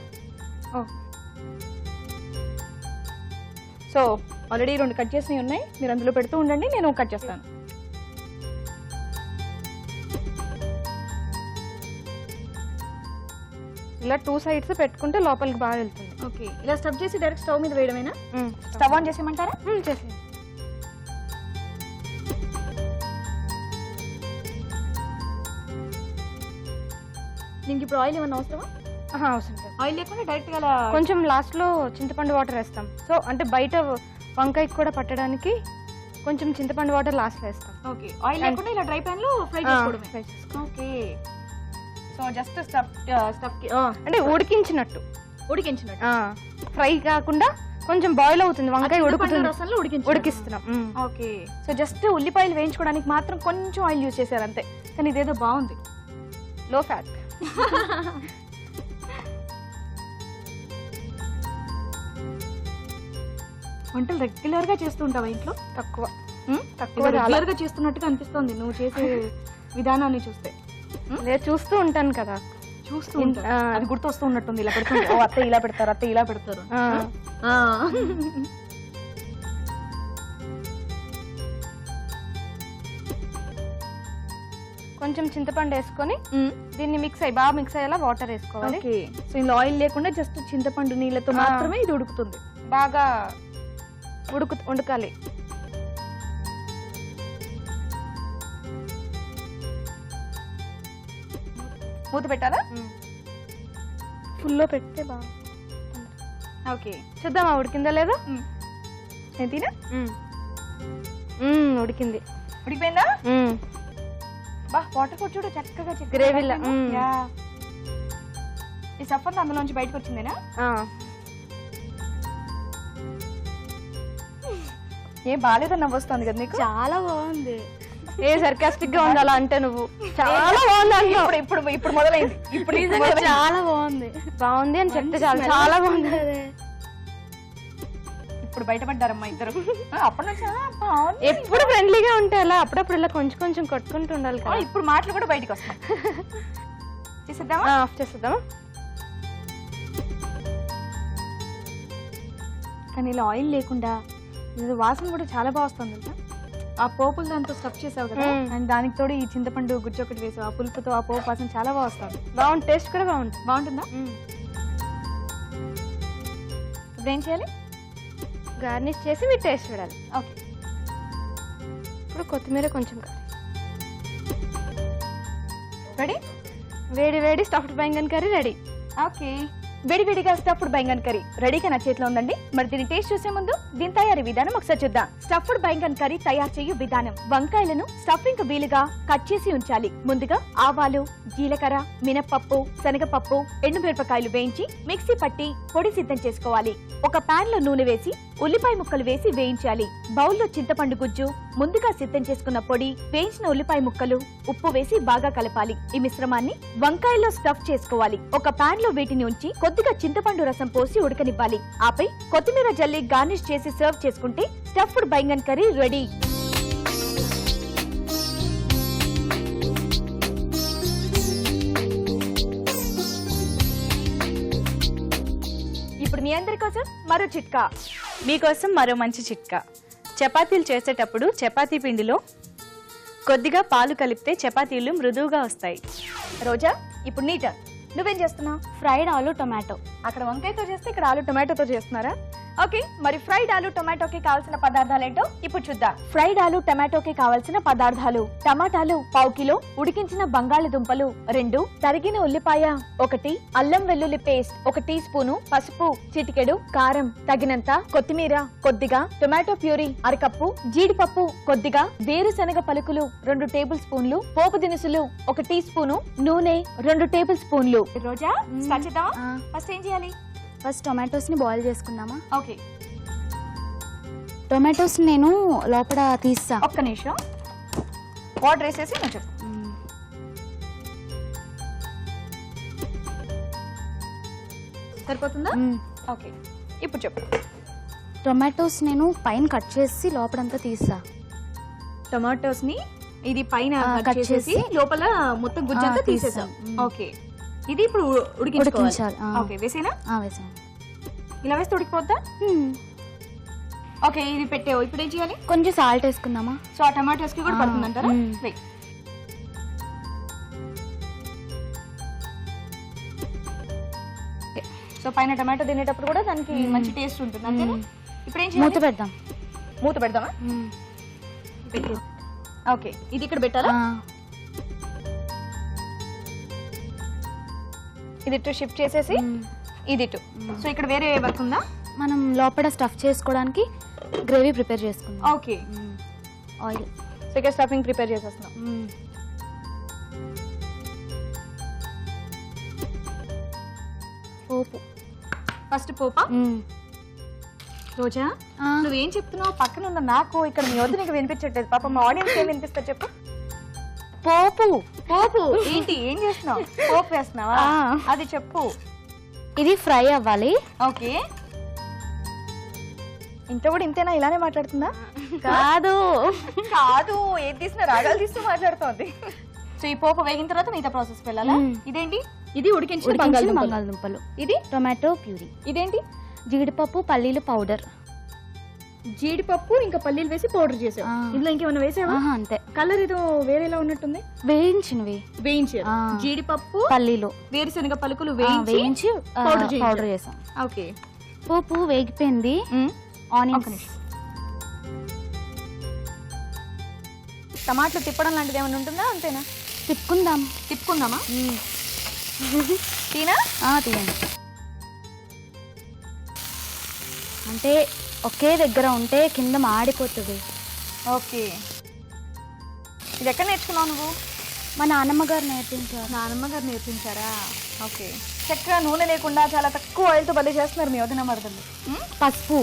సో ఆల్రెడీ 2 కట్ చేసినవి ఉన్నాయి, మీరు అందులో పెడుతూ ఉండండి, నేను కట్ చేస్తాను. ఇలా 2 సైడ్స్ పెట్టుకుంటే లోపలికి బాగా వెళ్తుంది. ఓకే. ఇలా స్టఫ్ చేసి డైరెక్ట్ స్టవ్ మీద వేయడమేనా? Stove on చేసేయమంటారా? చేసి దీనికి ఇప్పుడు ఆయిల్ ఏమన్నా అవసరమా? అవసరం లేదు. ఆయిల్ లేకుండా డైరెక్ట్ గా కొంచెం లాస్ట్ లో చింతపండు వాటర్ వేస్తాం. సో అంటే బయట వంకాయకి కూడా పట్టడానికి కొంచెం చింతపండు వాటర్ లాస్ట్ లో వేస్తాం. ఓకే. ఆయిల్ లేకుండా ఇలా డ్రై పాన్ లో ఫ్రై చేసుకోవడమే. ఫ్రై చేసుకో. ఓకే. సో జస్ట్ స్టఫ్ అంటే ఉడికించినట్టు, ఉడికించినట్టు. ఫ్రై కాకుండా కొంచెం బాయిల్ అవుతుంది వంకాయ, ఉడుకుతుంది, రసంలో ఉడికిస్తున్నాం. ఓకే. సో జస్ట్ ఉల్లిపాయలు వేయించుకోవడానికి మాత్రం కొంచెం ఆయిల్ యూజ్ చేశారు అంతే, కానీ ఇదేదో బాగుంది. లో ఫ్యాట్. వంటలు రెగ్యులర్ గా చేస్తుంటావా ఇంట్లో? తక్కువ రెగ్యులర్ గా చేస్తున్నట్టుగా అనిపిస్తుంది నువ్వు చేసే విధానాన్ని చూస్తే. లేదు, చూస్తూ ఉంటాను కదా. చూస్తూ అది గుర్తొస్తూ ఉన్నట్టుంది. ఇలా పెడుతుంది, ఓ అత్త ఇలా పెడతారు, అత్త ఇలా పెడతారు. కొంచెం చింతపండు వేసుకొని దీన్ని బాగా మిక్స్ అయ్యేలా వాటర్ వేసుకోవాలి. ఓకే. సో ఇందులో ఆయిల్ లేకుండా జస్ట్ చింతపండు నీళ్ళతో మాత్రమే ఇది ఉడుకుతుంది. బాగా ఉడకాలి. మూత పెట్టాలా? ఫుల్లో పెడితే బాగా. ఓకే. చూద్దామా ఉడికిందా లేదా? నేను తినా? ఉడికింది. ఉడికిపోయిందా? బా వాటర్ కూడా చూడు చక్కగా గ్రేవీలా. ఈ సఫర్ అందులోంచి బయటకు వచ్చిందేనా? ఏం బాగాలేదని నవ్వొస్తుంది కదా నీకు? చాలా బాగుంది. ఏ సర్కాస్టిక్ గా ఉంది అలా అంటే నువ్వు. చాలా బాగుంది. ఇప్పుడు మొదలైంది. ఇప్పుడు చాలా బాగుంది. బాగుంది అని చెప్తే చాలా బాగుంది. ఇప్పుడు బయటపడ్డారమ్మా ఇద్దరు. అప్పటి నుంచి ఎప్పుడు ఫ్రెండ్లీగా ఉంటే అలా అప్పుడప్పుడు ఇలా కొంచెం కొంచెం కొట్టుకుంటూ ఉండాలి కదా. ఇప్పుడు మాటలు కూడా బయటకు వస్తాయి. చేసేద్దామా? ఆఫ్ చేసేద్దామా? కానీ ఇలా ఆయిల్ లేకుండా ఇది వాసన కూడా చాలా బాగా వస్తుంది తెలుసా. ఆ పోపులు దాంతో స్టఫ్ చేసావు కదా, అండ్ దానికి తోడు ఈ చింతపండు గుజ్జు ఒకటి వేసావు, ఆ పులుపుతో ఆ పోపు వాసన చాలా బాగా వస్తుంది. బాగుంది, టేస్ట్ కూడా బాగుంటుంది. బాగుంటుందా? ఇప్పుడు ఏం చేయాలి? గార్నిష్ చేసి మీరు టేస్ట్ చూడాలి. ఓకే. ఇప్పుడు కొత్తిమీర కొంచెం రెడీ? వేడి వేడి stuffed baingan curry ready. Okay, వేడివేడిగా స్టఫ్డ్ బైంగన్ కర్రీ రెడీగా నా చేతిలో ఉందండి. మరి దీన్ని టేస్ట్ చూసే ముందు దీని తయారీ విధానం ఒకసారి చూద్దాం. స్టఫ్డ్ బైంగన్ కర్రీ తయారు చేయు విధానం. వంకాయలను స్టఫింగ్ వీలుగా కట్ చేసి ఉంచాలి. ముందుగా ఆవాలు, జీలకర్ర, మినప్పప్పు, శనగపప్పు, ఎండుమిరపకాయలు వేయించి మిక్సీ పట్టి పొడి సిద్ధం చేసుకోవాలి. ఒక పాన్ లో నూనె వేసి ఉల్లిపాయ ముక్కలు వేసి వేయించాలి. బౌల్లో చింతపండు గుజ్జు, ముందుగా సిద్ధం చేసుకున్న పొడి, వేయించిన ఉల్లిపాయ ముక్కలు, ఉప్పు వేసి బాగా కలపాలి. ఈ మిశ్రమాన్ని వంకాయలో స్టఫ్ చేసుకోవాలి. ఒక పాన్ లో వీటిని ఉంచి కొద్దిగా చింతపండు రసం పోసి ఉడకనివ్వాలి. ఆపై కొత్తిమీర జల్లి గార్నిష్ చేసి సర్వ్ చేసుకుంటే స్టఫ్డ్ బైంగన్ కర్రీ రెడీ. ఇప్పుడు మీ అందరి కోసం మరో చిట్కా. మీకోసం మరో మంచి చిట్కా. చపాతీలు చేసేటప్పుడు చపాతీ పిండిలో కొద్దిగా పాలు కలిపితే చపాతీలు మృదువుగా వస్తాయి. రోజా, ఇప్పుడు నీ టర్న్. నువ్వేం చేస్తున్నావు? ఫ్రైడ్ ఆలు టొమాటో. అక్కడ వంకాయతో చేస్తే ఇక్కడ ఆలు టొమాటోతో చేస్తున్నారా? ఓకే, మరి ఫ్రైడ్ ఆలు టొమాటోకి కావాల్సిన పదార్థాలు ఏంటో ఇప్పుడు చూద్దాం. ఫ్రైడ్ ఆలు టొమాటోకి కావాల్సిన పదార్థాలు: టమాటాలు పావు కిలో, ఉడికించిన బంగాళదుంపలు 2, తరిగిన ఉల్లిపాయ 1, అల్లం వెల్లుల్లి పేస్ట్ 1 టీ స్పూను, పసుపు చిటికెడు, కారం తగినంత, కొత్తిమీర కొద్దిగా, టొమాటో ప్యూరీ 1 కప్పు, జీడిపప్పు కొద్దిగా, వేరుశనగ పలుకులు 2 టేబుల్ స్పూన్లు, పోపు దినుసులు 1 టీ స్పూను, నూనె 2 టేబుల్ స్పూన్లు. రోజా, స్టార్ట్ చేద్దామా? ఫస్ట్ ఏం చేయాలి? ఫస్ట్ టొమాటోస్ ని బాయిల్ చేసుకుందామా? ఓకే, టొమాటోస్ నేను లోపల తీస్తా. ఒక్క నిమిషం. వాటర్ వేసేసి నువ్వు చెప్పు. సరిపోతుందా? ఓకే, ఇప్పుడు చెప్పు. టొమాటోస్ నేను పైన కట్ చేసి లోపలంతా తీస్తా. టొమాటోస్ ని ఇది పైన కట్ కట్ చేసి చేసి లోపల మొత్తం గుజ్జంతా తీసేసాం. ఓకే, ఇది ఇప్పుడు ఉడికించుకోవాలి. ఉడికించాలి. ఓకే, వేసేనా? వేసాను. ఇలా వేస్తే ఉడికిపోద్దా? ఓకే, ఇది పెట్టావు. ఇప్పుడు ఏం చేయాలి? కొంచెం సాల్ట్ వేసుకుందామా? సో ఆ టమాటోస్ కి కూడా పడుతుందంటారా? వెయ్. సో పైన టమాటో తినేటప్పుడు కూడా దానికి మంచి టేస్ట్ ఉంటుంది అంతేనా? ఇప్పుడు ఏం మూత చేయాలి? పెడదాం. మూత పెడదామా? పెట్టు. ఓకే, ఇది ఇక్కడ పెట్టాలా? ఇది ఇటు షిఫ్ట్ చేసేసి ఇది ఇటు. సో ఇక్కడ వేరే వర్క్ ఉందా? మనం లోపల స్టఫ్ చేసుకోవడానికి గ్రేవీ ప్రిపేర్ చేసుకుందాం. Okay, oil. సో ఇక్కడ స్టఫింగ్ ప్రిపేర్ చేసేస్తున్నాం. పోపు. ఫస్ట్ పోపా? రోజా, నువ్వేం చెప్తున్నావు? పక్కన ఉన్న నాకు ఇక్కడ మీ వద్ద నీకు వినిపించట్లేదు. పాప మా ఆడియన్స్ ఏం వినిపిస్తా చెప్పు. పోపు. పోపు ఏంటి? ఏం చేస్తున్నావు? పోపు వేస్తున్నావా? అది చెప్పు. ఇది ఫ్రై అవ్వాలి. ఓకే, ఇంట్లో కూడా ఇంతేనా? ఇలానే మాట్లాడుతుందా? కాదు కాదు, ఏది తీసినా రాగాలు తీస్తూ మాట్లాడుతోంది. సో ఈ పోపు వేగిన తర్వాత మిగతా ప్రాసెస్ వెళ్ళాలా? ఇదేంటి? ఇది ఉడికించిన బంగాళదుంపలు. ఇది టొమాటో ప్యూరీ. ఇదేంటి? జీడిపప్పు పల్లీలు పౌడర్. జీడిపప్పు ఇంకా పల్లీలు వేసి పౌడర్ చేసావు. ఇందులో ఇంకేమైనా వేసావా? అంతే. కలర్ ఏదో వేరేలా ఉన్నట్టుంది. వేయించినవి. వేయించారు. జీడిపప్పు, పల్లీలు, వేరుశనగ పలుకులు వేయించి పౌడర్ చేసాం. ఓకే, పోపు వేగిపోయింది. ఆనియన్స్. టమాటాలు తిప్పడం లాంటిది ఏమైనా ఉంటుందా? అంతేనా? తిప్పుకుందామా? తీనా? తీయండి. అంటే ఒకే దగ్గర ఉంటే కింద మాడిపోతుంది. ఓకే, ఇది ఎక్కడ నేర్చుకున్నావు నువ్వు? మా నాన్నమ్మ గారు నేర్పించారు. నానమ్మ గారు నేర్పించారా? ఓకే, చక్కగా నూనె లేకుండా చాలా తక్కువ ఆయిల్తో బలి చేస్తున్నారు మీ వదిన మరదలు. పసుపు.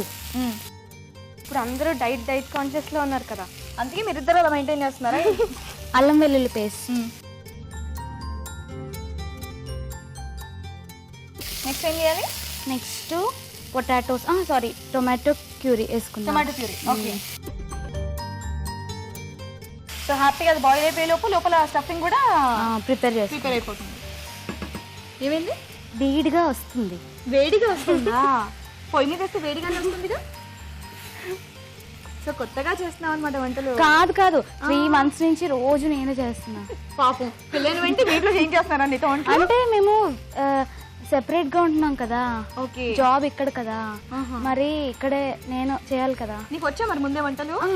ఇప్పుడు అందరూ డైట్ కాన్షియస్ లో ఉన్నారు కదా, అందుకే మీరిద్దరు అలా మెయింటైన్ చేస్తున్నారా? అల్లం వెల్లుల్లి పేస్ట్. నెక్స్ట్ ఏం చేయాలి? నెక్స్ట్ పొటాటోస్ టొమాటో ప్యూరీ వేసుకుందాం. Tomato puree. ఓకే, సో హ్యాపీగా అది బాయిల్ అయిపోయే లోపల స్టఫింగ్ కూడా ప్రిపేర్ అయిపోతుంది. ఏమైంది? వేడిగా వస్తుంది. వేడిగా వస్తుందా? పొయ్యి మీద వేస్తే వేడిగానే వస్తుందిగా. సో కొత్తగా చేస్తున్నావు అనమాట వంటలు. కాదు 3 months నుంచి రోజు నేనే చేస్తున్నా. పాపం పిల్లని వెంటి వీటిలో ఏం చేస్తున్నారా నీతో వంటలు? అంటే మేము సెపరేట్ గా ఉంటున్నాం కదా, ఓకే. జాబ్ ఇక్కడ కదా, మరి ఇక్కడే నేను చేయాలి కదా. నీకు వచ్చా మరి ముందే వంటలు? ఆ,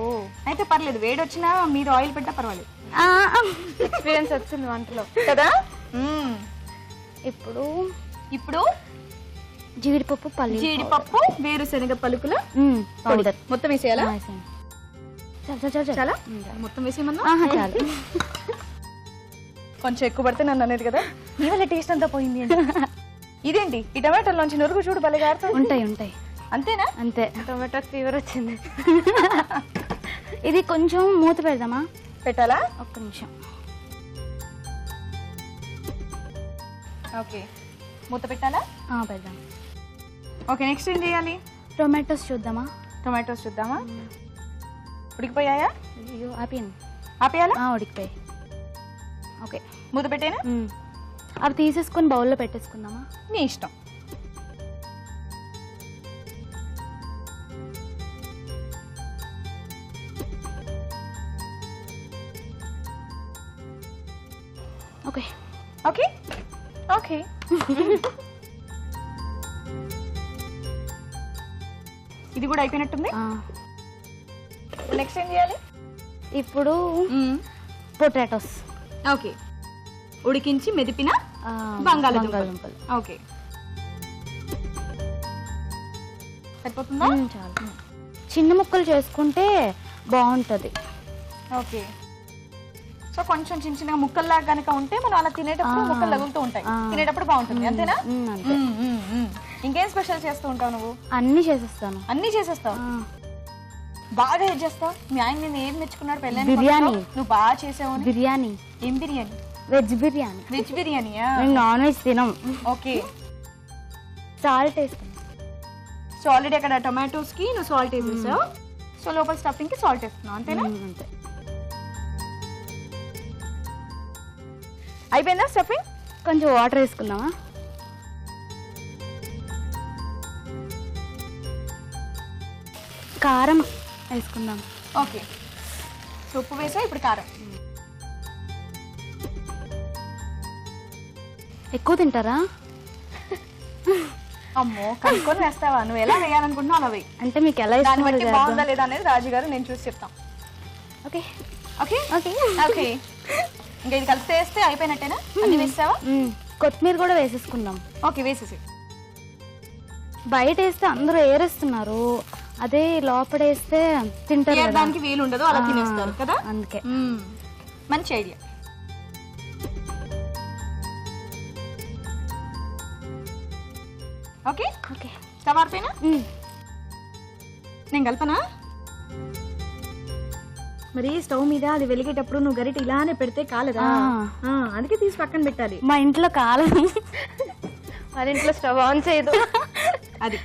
ఓ అయితే పర్లేదు, వేడి వచ్చినా మీరు ఆయిల్ పెట్టా పర్వాలేదు. ఆ, ఎక్స్పీరియన్స్ వచ్చింది వంటలో కదా. ఇప్పుడు జీడిపప్పు పల్లి జీడిపప్పు వేరుశనగ పలుకుల పౌడర్ మొత్తం వేసేయాలా? చాలా మొత్తం వేసేయమన్నా? చాలు. కొంచెం ఎక్కువ పడితే నన్ను అనేది కదా, నీ వల్ల టేస్ట్ అంతా పోయింది అని. ఇదేంటి ఈ టమాటోలోంచి నురుగు చూడు భలే గారుతుంది. ఉంటాయి అంతేనా? అంతే. టొమాటో ఫీవర్ వచ్చింది. ఇది కొంచెం మూత పెడదామా? పెట్టాలా? ఒక్క నిమిషం. ఓకే, మూత పెట్టాలా? పెడదాం. ఓకే, నెక్స్ట్ ఏం చేయాలి? టొమాటోస్ చూద్దామా? టొమాటోస్ చూద్దామా? ఉడికిపోయాయా? అయ్యో ఆపియండి. ఆపేయాలా? ఉడికిపోయి. ఓకే, మూత పెట్టేనా? అవి తీసేసుకొని బౌల్లో పెట్టేసుకుందామా? నీ ఇష్టం. Okay okay okay. ఇది కూడా అయిపోయినట్టుంది. నెక్స్ట్ ఏం చేయాలి? ఇప్పుడు పొటాటోస్. ఓకే, ఉడికించి మెదిపిన బంగాళదుంపలు. ఓకే, సరిపోతుందా? చాలు. చిన్న ముక్కలు చేసుకుంటే బాగుంటది. ఓకే, సో కొంచెం చిన్న చిన్న ముక్కల్లా కనుక ఉంటే మనం అలా తినేటప్పుడు ముక్కలు తగులుతూ ఉంటాయి, తినేటప్పుడు బాగుంటుంది. అంతేనా? అంతే. ఇంకేం స్పెషల్ చేస్తూ ఉంటావు నువ్వు? అన్ని చేసేస్తాను. అన్ని చేసేస్తావు? బాగా ఏం చేస్తావు? మీ ఆయన నేను ఏం మెచ్చుకున్నాడు పెళ్ళైన బిర్యానీ. నువ్వు బాగా చేసావు. బిర్యానీ. ఏం బిర్యానీ? వెజ్ బిర్యానీ. వెజ్ బిర్యానీయా? నాన్ వెజ్ తినం. ఓకే, సాల్ట్ వేస్తాం. సో ఆల్రెడీ అక్కడ టొమాటోస్ కి నువ్వు సాల్ట్ వేసేసావు, సో లోపల స్టఫింగ్ కి సాల్ట్ వేస్తున్నావు. అంతేనా? అంతే. అయిపోయిందా స్టఫింగ్? కొంచెం వాటర్ వేసుకుందామా? కారం వేసుకుందాం. ఓకే, సో ఉప్పు వేసా, ఇప్పుడు కారం. ఎక్కువ తింటారా? అమ్మో, కనుక్కొని వేస్తావా? నువ్వు ఎలా వేయాలనుకుంటున్నావు అలా వేయి. అంటే మీకు ఎలా దాన్ని ఇష్టం? బట్టి బాగుందా లేదా అనేది రాజు గారు నేను చూసి చెప్తాం. Okay okay okay okay. ఇంకా ఇది కలిసి వేస్తే అయిపోయినట్టేనా? అన్ని వేస్తావా? కొత్తిమీర కూడా వేసేసుకుందాం. ఓకే, వేసేసి. బయట వేస్తే అందరూ ఏరేస్తున్నారు, అదే లోపల వేస్తే తింటారు కదా. దానికి వీలు ఉండదు, అలా తినేస్తారు కదా. అందుకే మంచి ఐడియా. Okay okay. స్టవ్ ఆరిపోయినా నేను కలపనా? మరి స్టవ్ మీద అది వెలిగేటప్పుడు నువ్వు గరిట ఇలానే పెడితే కాలదా? అందుకే తీసి పక్కన పెట్టాలి. మా ఇంట్లో కాలం. మన ఇంట్లో స్టవ్ ఆన్ చేయదు. అది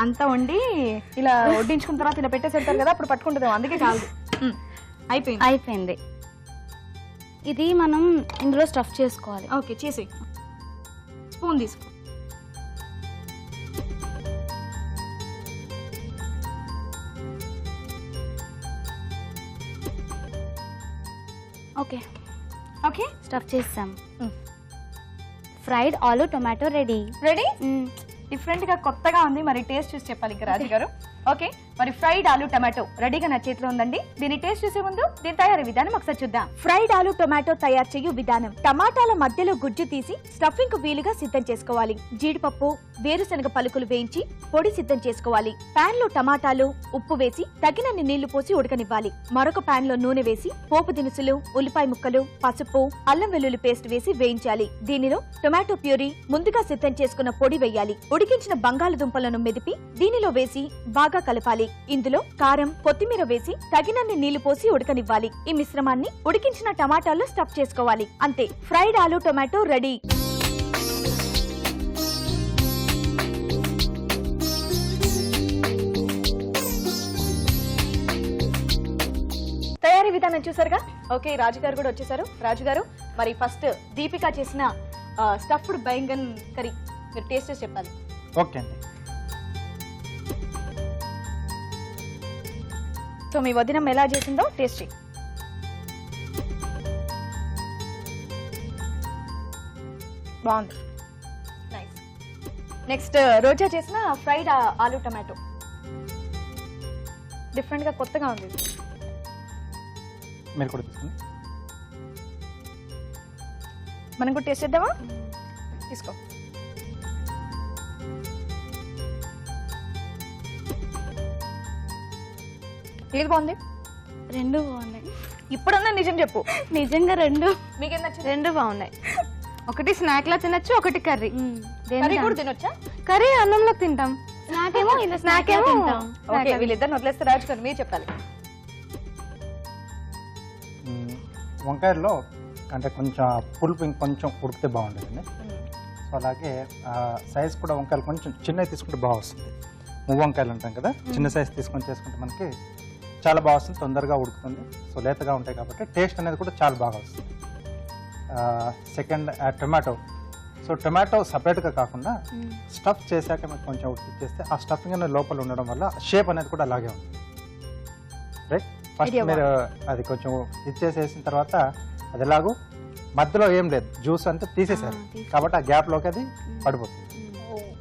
అంతా వండి ఇలా వడ్డించుకున్న తర్వాత ఇలా పెట్టేసేస్తారు కదా, అప్పుడు పట్టుకుంటుంది, అందుకే కాదు. అయిపోయింది. ఇది మనం ఇందులో స్టఫ్ చేసుకోవాలి. ఓకే, చేసి స్పూన్ తీసుకో. ఓకే ఓకే, స్టఫ్ చేసాం. ఫ్రైడ్ ఆలు టొమాటో రెడీ. రెడీ? డిఫరెంట్ గా కొత్తగా ఉంది, మరి టేస్ట్ చూసి చెప్పాలి ఇంకా రాజు గారు. ఓకే, మరి ఫ్రైడ్ ఆలు టొమాటో రెడీగా నా చేతిలో ఉందండి. దీని టేస్ట్ చూసే ముందు దీని తయారీ విధానం ఒకసారి చూద్దాం. ఫ్రైడ్ ఆలు టొమాటో తయారు చేయు విధానం. టమాటాల మధ్యలో గుజ్జు తీసి స్టఫింగ్ కు వీలుగా సిద్ధం చేసుకోవాలి. జీడిపప్పు, వేరుశనగ పలుకులు వేయించి పొడి సిద్ధం చేసుకోవాలి. పాన్ లో టమాటాలు, ఉప్పు వేసి తగినన్ని నీళ్లు పోసి ఉడకనివ్వాలి. మరొక పాన్ లో నూనె వేసి పోపు దినుసులు, ఉల్లిపాయ ముక్కలు, పసుపు, అల్లం వెల్లుల్లి పేస్ట్ వేసి వేయించాలి. దీనిలో టొమాటో ప్యూరీ, ముందుగా సిద్ధం చేసుకున్న పొడి వేయాలి. ఉడికించిన బంగాళదుంపలను మెదిపి దీనిలో వేసి బాగా కలపాలి. ఇందులో కారం, కొత్తిమీర వేసి తగినన్ని నీళ్లు పోసి ఉడకనివ్వాలి. ఈ మిశ్రమాన్ని ఉడికించిన టమాటాల్లో స్టఫ్ చేసుకోవాలి. అంతే, ఫ్రైడ్ ఆలు టొమాటో రెడీ. తయారీ విధానం చూసారుగా. ఓకే, రాజుగారు కూడా వచ్చేసారు. రాజుగారు, మరి ఫస్ట్ దీపిక చేసిన స్టఫ్డ్ బైంగన్ కర్రీ మీరు టేస్ట్ చేసి చెప్పాలి. ఓకే అండి. సో మీ వదినం ఎలా చేసిందో టేస్ట్ చేయి. బాగుంది. నైస్. నెక్స్ట్ రోజా చేసిన ఫ్రైడ్ ఆలూ టమాటో. డిఫరెంట్ గా కొత్తగా ఉంది ఇది. మీరు కూడా తీసుకుని మనం కూడా టేస్ట్ చేద్దామా? తీసుకో. ఏది బాగుంది? రెండు బాగున్నాయి. ఇప్పుడన్నా నిజం చెప్పు. నిజంగా రెండు మీకేం నచ్చింది? రెండు బాగున్నాయి. ఒకటి స్నాక్ లా తినొచ్చు, ఒకటి కర్రీ. కర్రీ కూడా తినొచ్చా? కర్రీ అన్నంలో తింటాం, స్నాక్ ఏమో ఇలా స్నాక్ ఏమో తింటాం. ఓకే, వీళ్ళిద్దరిని వదిలేస్తే రాజుకొని మీరు చెప్పాలి. వంకాయల్లో అంటే కొంచెం పులుపు ఇంకొంచెం ఉడికితే బాగుండేదండి. సో అలాగే సైజ్ కూడా వంకాయలు కొంచెం చిన్నవి తీసుకుంటే బాగా వస్తుంది. మువ్వ వంకాయలు అంటాం కదా, చిన్న సైజ్ తీసుకొని చేసుకుంటే మనకి చాలా బాగా వస్తుంది, తొందరగా ఉడుకుతుంది. సో లేతగా ఉంటాయి కాబట్టి టేస్ట్ అనేది కూడా చాలా బాగా వస్తుంది. Second tomato. సో టొమాటో సపరేట్గా కాకుండా స్టఫ్ చేశాక మీకు కొంచెం ఉడికిచ్చేస్తే ఆ స్టఫింగ్ అనేది లోపల ఉండడం వల్ల షేప్ అనేది కూడా అలాగే ఉంటుంది. రైట్, ఫస్ట్ మీరు అది కొంచెం ఇచ్చేసేసిన తర్వాత అది ఎలాగూ మధ్యలో ఏం లేదు, జ్యూస్ అంతా తీసేసారు కాబట్టి ఆ గ్యాప్లోకి అది పడిపోతుంది.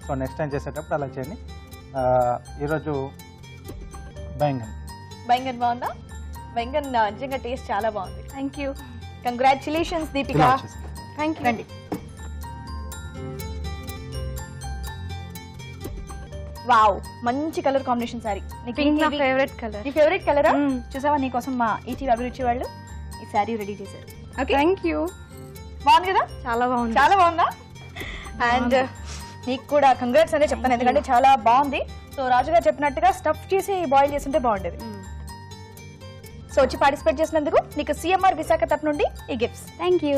సో నెక్స్ట్ టైం చేసేటప్పుడు అలా చేయండి. ఈరోజు బైంగన్. బైంగన్ బాగుందా? బైంగన్ నిజంగా టేస్ట్ చాలా బాగుంది. Thank you. కంగ్రాచులేషన్స్ దీపిక. ఇలా వచ్చేసింది. Thank you. రండి. వావ్, మంచి కలర్ కాంబినేషన్ సారీ. పింక్ నా ఫేవరెట్ కలర్. నీ ఫేవరెట్ కలరా? చూసావా, నీకోసం మా ఈటీవీ అభిరుచి వాళ్ళు ఈ సారీ రెడీ చేశారు. Okay, thank you. బాగుంది కదా? చాలా బాగుంది. చాలా బాగుందా? అండ్ నీకు కూడా కంగ్రాట్స్ అనే చెప్తాను, ఎందుకంటే చాలా బాగుంది. సో రాజుగారు చెప్పినట్టుగా స్టఫ్ చేసి బాయిల్ చేస్తుంటే బాగుండేది. సో వచ్చి పార్టిసిపేట్ చేసినందుకు నీకు సిఎంఆర్ విశాఖ తరఫు నుండి ఈ గిఫ్ట్స్. Thank you.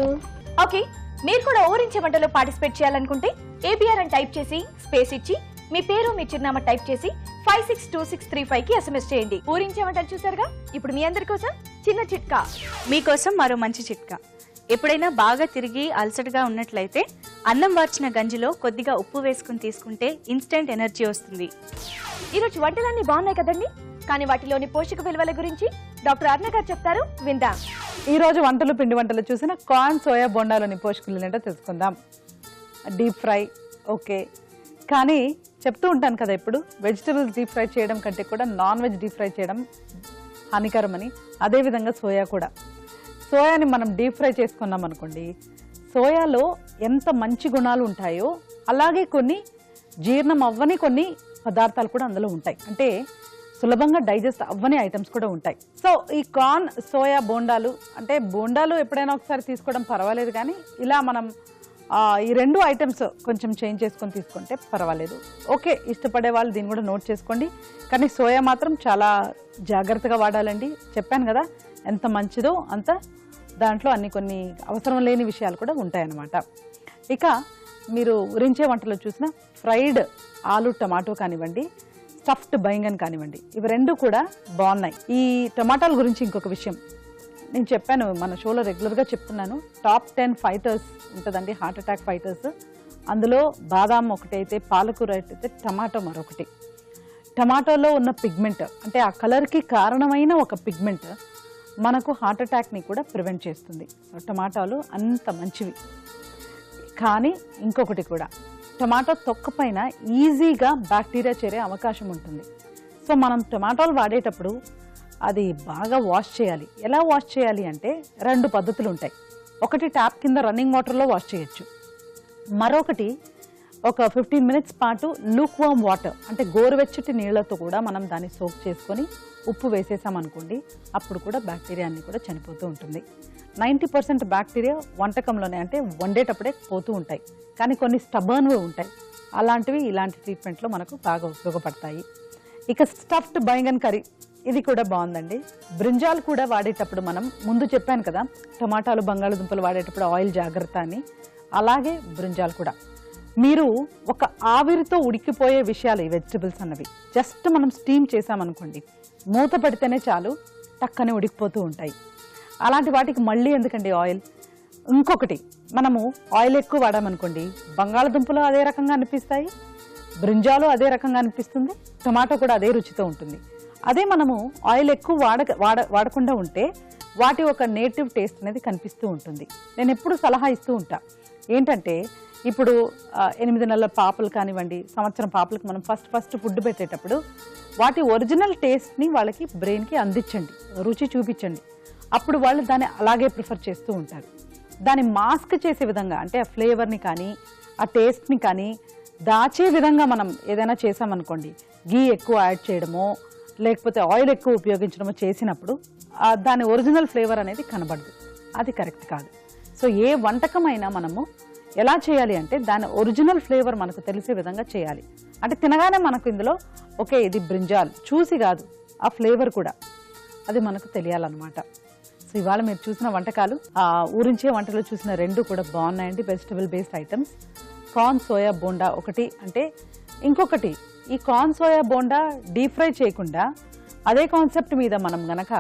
ఓకే, మీరు కూడా ఊరించే వంటలో పార్టిసిపేట్ చేయాలనుకుంటే ఏబిఆర్ అని టైప్ చేసి స్పేస్ ఇచ్చి మీ పేరు మీ చిరునామా టైప్ చేసి 562635 కి SMS చేయండి. ఊరించే వంటలు చూసారుగా, ఇప్పుడు మీ అందరి కోసం చిన్న చిట్కా. మీకోసం మరో మంచి చిట్కా. ఎప్పుడైనా బాగా తిరిగి అలసటగా ఉన్నట్లయితే అన్నం వార్చిన గంజిలో కొద్దిగా ఉప్పు వేసుకుని తీసుకుంటే ఇన్స్టెంట్ ఎనర్జీ వస్తుంది. ఈరోజు వంటలన్నీ బాగున్నాయి కదండి, కానీ వాటిలోని పోషక విలువల గురించి డాక్టర్ అరుణ గారు చెప్తారు, విందాం. ఈ రోజు వంటలు పిండి వంటలు చూసిన కార్న్ సోయా బోండాలోని పోషకులు ఏంటో తెలుసుకుందాం. డీప్ ఫ్రై ఓకే, కానీ చెప్తూ ఉంటాను కదా ఇప్పుడు వెజిటబుల్స్ డీప్ ఫ్రై చేయడం కంటే కూడా నాన్ వెజ్ డీప్ ఫ్రై చేయడం హానికరమని. అదేవిధంగా సోయా కూడా. సోయాని మనం డీప్ ఫ్రై చేసుకున్నాం అనుకోండి, సోయాలో ఎంత మంచి గుణాలు ఉంటాయో అలాగే కొన్ని జీర్ణం అవ్వని కొన్ని పదార్థాలు కూడా అందులో ఉంటాయి. అంటే సులభంగా డైజెస్ట్ అవ్వని ఐటమ్స్ కూడా ఉంటాయి. సో ఈ కార్న్ సోయా బోండాలు, అంటే బోండాలు ఎప్పుడైనా ఒకసారి తీసుకోవడం పర్వాలేదు, కానీ ఇలా మనం ఈ రెండు ఐటమ్స్ కొంచెం చేంజ్ చేసుకొని తీసుకుంటే పర్వాలేదు. ఓకే, ఇష్టపడే వాళ్ళు దీన్ని కూడా నోట్ చేసుకోండి. కానీ సోయా మాత్రం చాలా జాగ్రత్తగా వాడాలండి. చెప్పాను కదా ఎంత మంచిదో అంత దాంట్లో కొన్ని అవసరం లేని విషయాలు కూడా ఉంటాయన్నమాట. ఇక మీరు ఉరించే వంటలో చూసిన ఫ్రైడ్ ఆలు టమాటో కానివ్వండి, స్టఫ్డ్ బైంగన్ కానివ్వండి, ఇవి రెండు కూడా బాగున్నాయి. ఈ టమాటాల గురించి ఇంకొక విషయం నేను చెప్పాను, మన షోలో రెగ్యులర్గా చెప్తున్నాను. టాప్ 10 ఫైటర్స్ ఉంటుందండి, హార్ట్ అటాక్ ఫైటర్స్. అందులో బాదాం ఒకటైతే, పాలకూర అయితే, టమాటో మరొకటి. టమాటోలో ఉన్న పిగ్మెంట్, అంటే ఆ కలర్కి కారణమైన ఒక పిగ్మెంట్ మనకు హార్ట్ అటాక్ని కూడా ప్రివెంట్ చేస్తుంది. సో టమాటాలు అంత మంచివి. కానీ ఇంకొకటి కూడా, టమాటో తొక్క పైన ఈజీగా బ్యాక్టీరియా చేరే అవకాశం ఉంటుంది. సో మనం టమాటాలు వాడేటప్పుడు అది బాగా వాష్ చేయాలి. ఎలా వాష్ చేయాలి అంటే 2 పద్ధతులు ఉంటాయి. ఒకటి ట్యాప్ కింద రన్నింగ్ వాటర్లో వాష్ చేయొచ్చు. మరొకటి ఒక 15 మినిట్స్ పాటు లూక్ వామ్ వాటర్, అంటే గోరువెచ్చటి నీళ్లతో కూడా మనం దాన్ని సోక్ చేసుకొని ఉప్పు వేసేసామనుకోండి, అప్పుడు కూడా బ్యాక్టీరియా అన్ని కూడా చనిపోతూ ఉంటుంది. 90% బ్యాక్టీరియా వంటకంలోనే, అంటే వండేటప్పుడే పోతూ ఉంటాయి. కానీ కొన్ని స్టబర్న్వి ఉంటాయి, అలాంటివి ఇలాంటి ట్రీట్మెంట్లో మనకు బాగా ఉపయోగపడతాయి. ఇక స్టఫ్డ్ బైంగన్ కర్రీ, ఇది కూడా బాగుందండి. బ్రింజాల్ కూడా వాడేటప్పుడు మనం ముందు చెప్పాను కదా, టమాటాలు బంగాళదుంపలు వాడేటప్పుడు ఆయిల్ జాగ్రత్త అని, అలాగే బ్రింజాల్ కూడా. మీరు ఒక ఆవిరితో ఉడికిపోయే విషయాలు ఈ వెజిటబుల్స్ అన్నవి జస్ట్ మనం స్టీమ్ చేసామనుకోండి, మూత పెడితేనే చాలు టక్కనే ఉడికిపోతూ ఉంటాయి. అలాంటి వాటికి మళ్ళీ ఎందుకండి ఆయిల్. ఇంకొకటి, మనము ఆయిల్ ఎక్కువ వాడామనుకోండి, బంగాళదుంపలు అదే రకంగా అనిపిస్తాయి, బ్రింజాలు అదే రకంగా అనిపిస్తుంది, టమాటో కూడా అదే రుచితో ఉంటుంది. అదే మనము ఆయిల్ ఎక్కువ వాడకుండా ఉంటే వాటి ఒక నేటివ్ టేస్ట్ అనేది కనిపిస్తూ ఉంటుంది. నేను ఎప్పుడు సలహా ఇస్తూ ఉంటా ఏంటంటే, ఇప్పుడు 8 నెలల పాపలు కానివ్వండి, సంవత్సరం పాపలకు మనం ఫస్ట్ ఫుడ్ పెట్టేటప్పుడు వాటి ఒరిజినల్ టేస్ట్ని వాళ్ళకి బ్రెయిన్కి అందించండి, రుచి చూపించండి. అప్పుడు వాళ్ళు దాన్ని అలాగే ప్రిఫర్ చేస్తూ ఉంటారు. దాన్ని మాస్క్ చేసే విధంగా, అంటే ఆ ఫ్లేవర్ని కానీ ఆ టేస్ట్ని కానీ దాచే విధంగా మనం ఏదైనా చేసామనుకోండి, గీ ఎక్కువ యాడ్ చేయడమో లేకపోతే ఆయిల్ ఎక్కువ ఉపయోగించడమో చేసినప్పుడు దాని ఒరిజినల్ ఫ్లేవర్ అనేది కనబడదు. అది కరెక్ట్ కాదు. సో ఏ వంటకమైనా మనము ఎలా చేయాలి అంటే దాని ఒరిజినల్ ఫ్లేవర్ మనకు తెలిసే విధంగా చేయాలి. అంటే తినగానే మనకు ఇందులో ఓకే ఇది బ్రింజాల్ చూసి కాదు, ఆ ఫ్లేవర్ కూడా అది మనకు తెలియాలన్నమాట. సో ఇవాళ మీరు చూసిన వంటకాలు, ఊరించే వంటలు చూసిన 2 కూడా బాగున్నాయండి. Vegetable based items. Corn soya bonda ఒకటి, అంటే ఇంకొకటి ఈ corn soya bonda deep fry చేయకుండా అదే కాన్సెప్ట్ మీద మనం గనక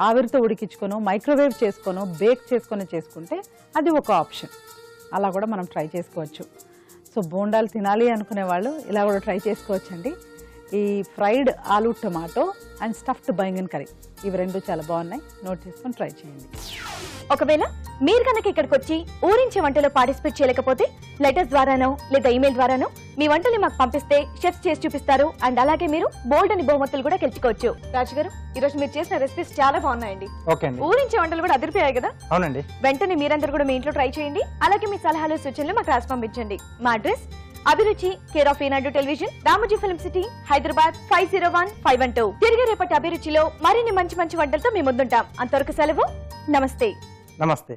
ఆవిరితో ఉడికించుకొనో మైక్రోవేవ్ చేసుకోనో బేక్ చేసుకుంటే అది ఒక ఆప్షన్. అలా కూడా మనం ట్రై చేసుకోవచ్చు. సో బోండాలు తినాలి అనుకునే వాళ్ళు ఇలా కూడా ట్రై చేసుకోవచ్చండి. ఈ fried aloo tomato and stuffed baingan curry, ఇవి 2 చాలా బాగున్నాయి. నోట్ చేసుకొని ట్రై చేయండి. ఒకవేళ మీరు కనుక ఇక్కడికి వచ్చి ఊరించే వంటలో పార్టిసిపేట్ చేయలేకపోతే లెటర్స్ ద్వారానో లేదా ఈమెయిల్ ద్వారానో మీ వంటలు మాకు పంపిస్తే షెఫ్స్ చేసి చూపిస్తారు. అండ్ అలాగే మీరు బోల్డ్ అని బహుమతులు కూడా గెలుచుకోవచ్చు. రాజు గారు, ఈ రోజు మీరు చేసిన రెసిపీస్ చాలా బాగున్నాయండి. ఓకే అండి. ఊరించే వంటలు కూడా అదిరిపోయాయి కదా. అవునండి. వెంటనే మీరందరూ కూడా మీ ఇంట్లో ట్రై చేయండి. అలాగే మీ సలహాలు సూచనలు మాకు రాసి పంపించండి. మా అడ్రస్ అభిరుచి, care of Eenadu television, Ramoji film city, Hyderabad 501512. తిరిగి రేపటి అభిరుచిలో మరిన్ని మంచి మంచి వంటలతో మీ ముందుంటాం. అంతవరకు సెలవు. నమస్తే. నమస్తే.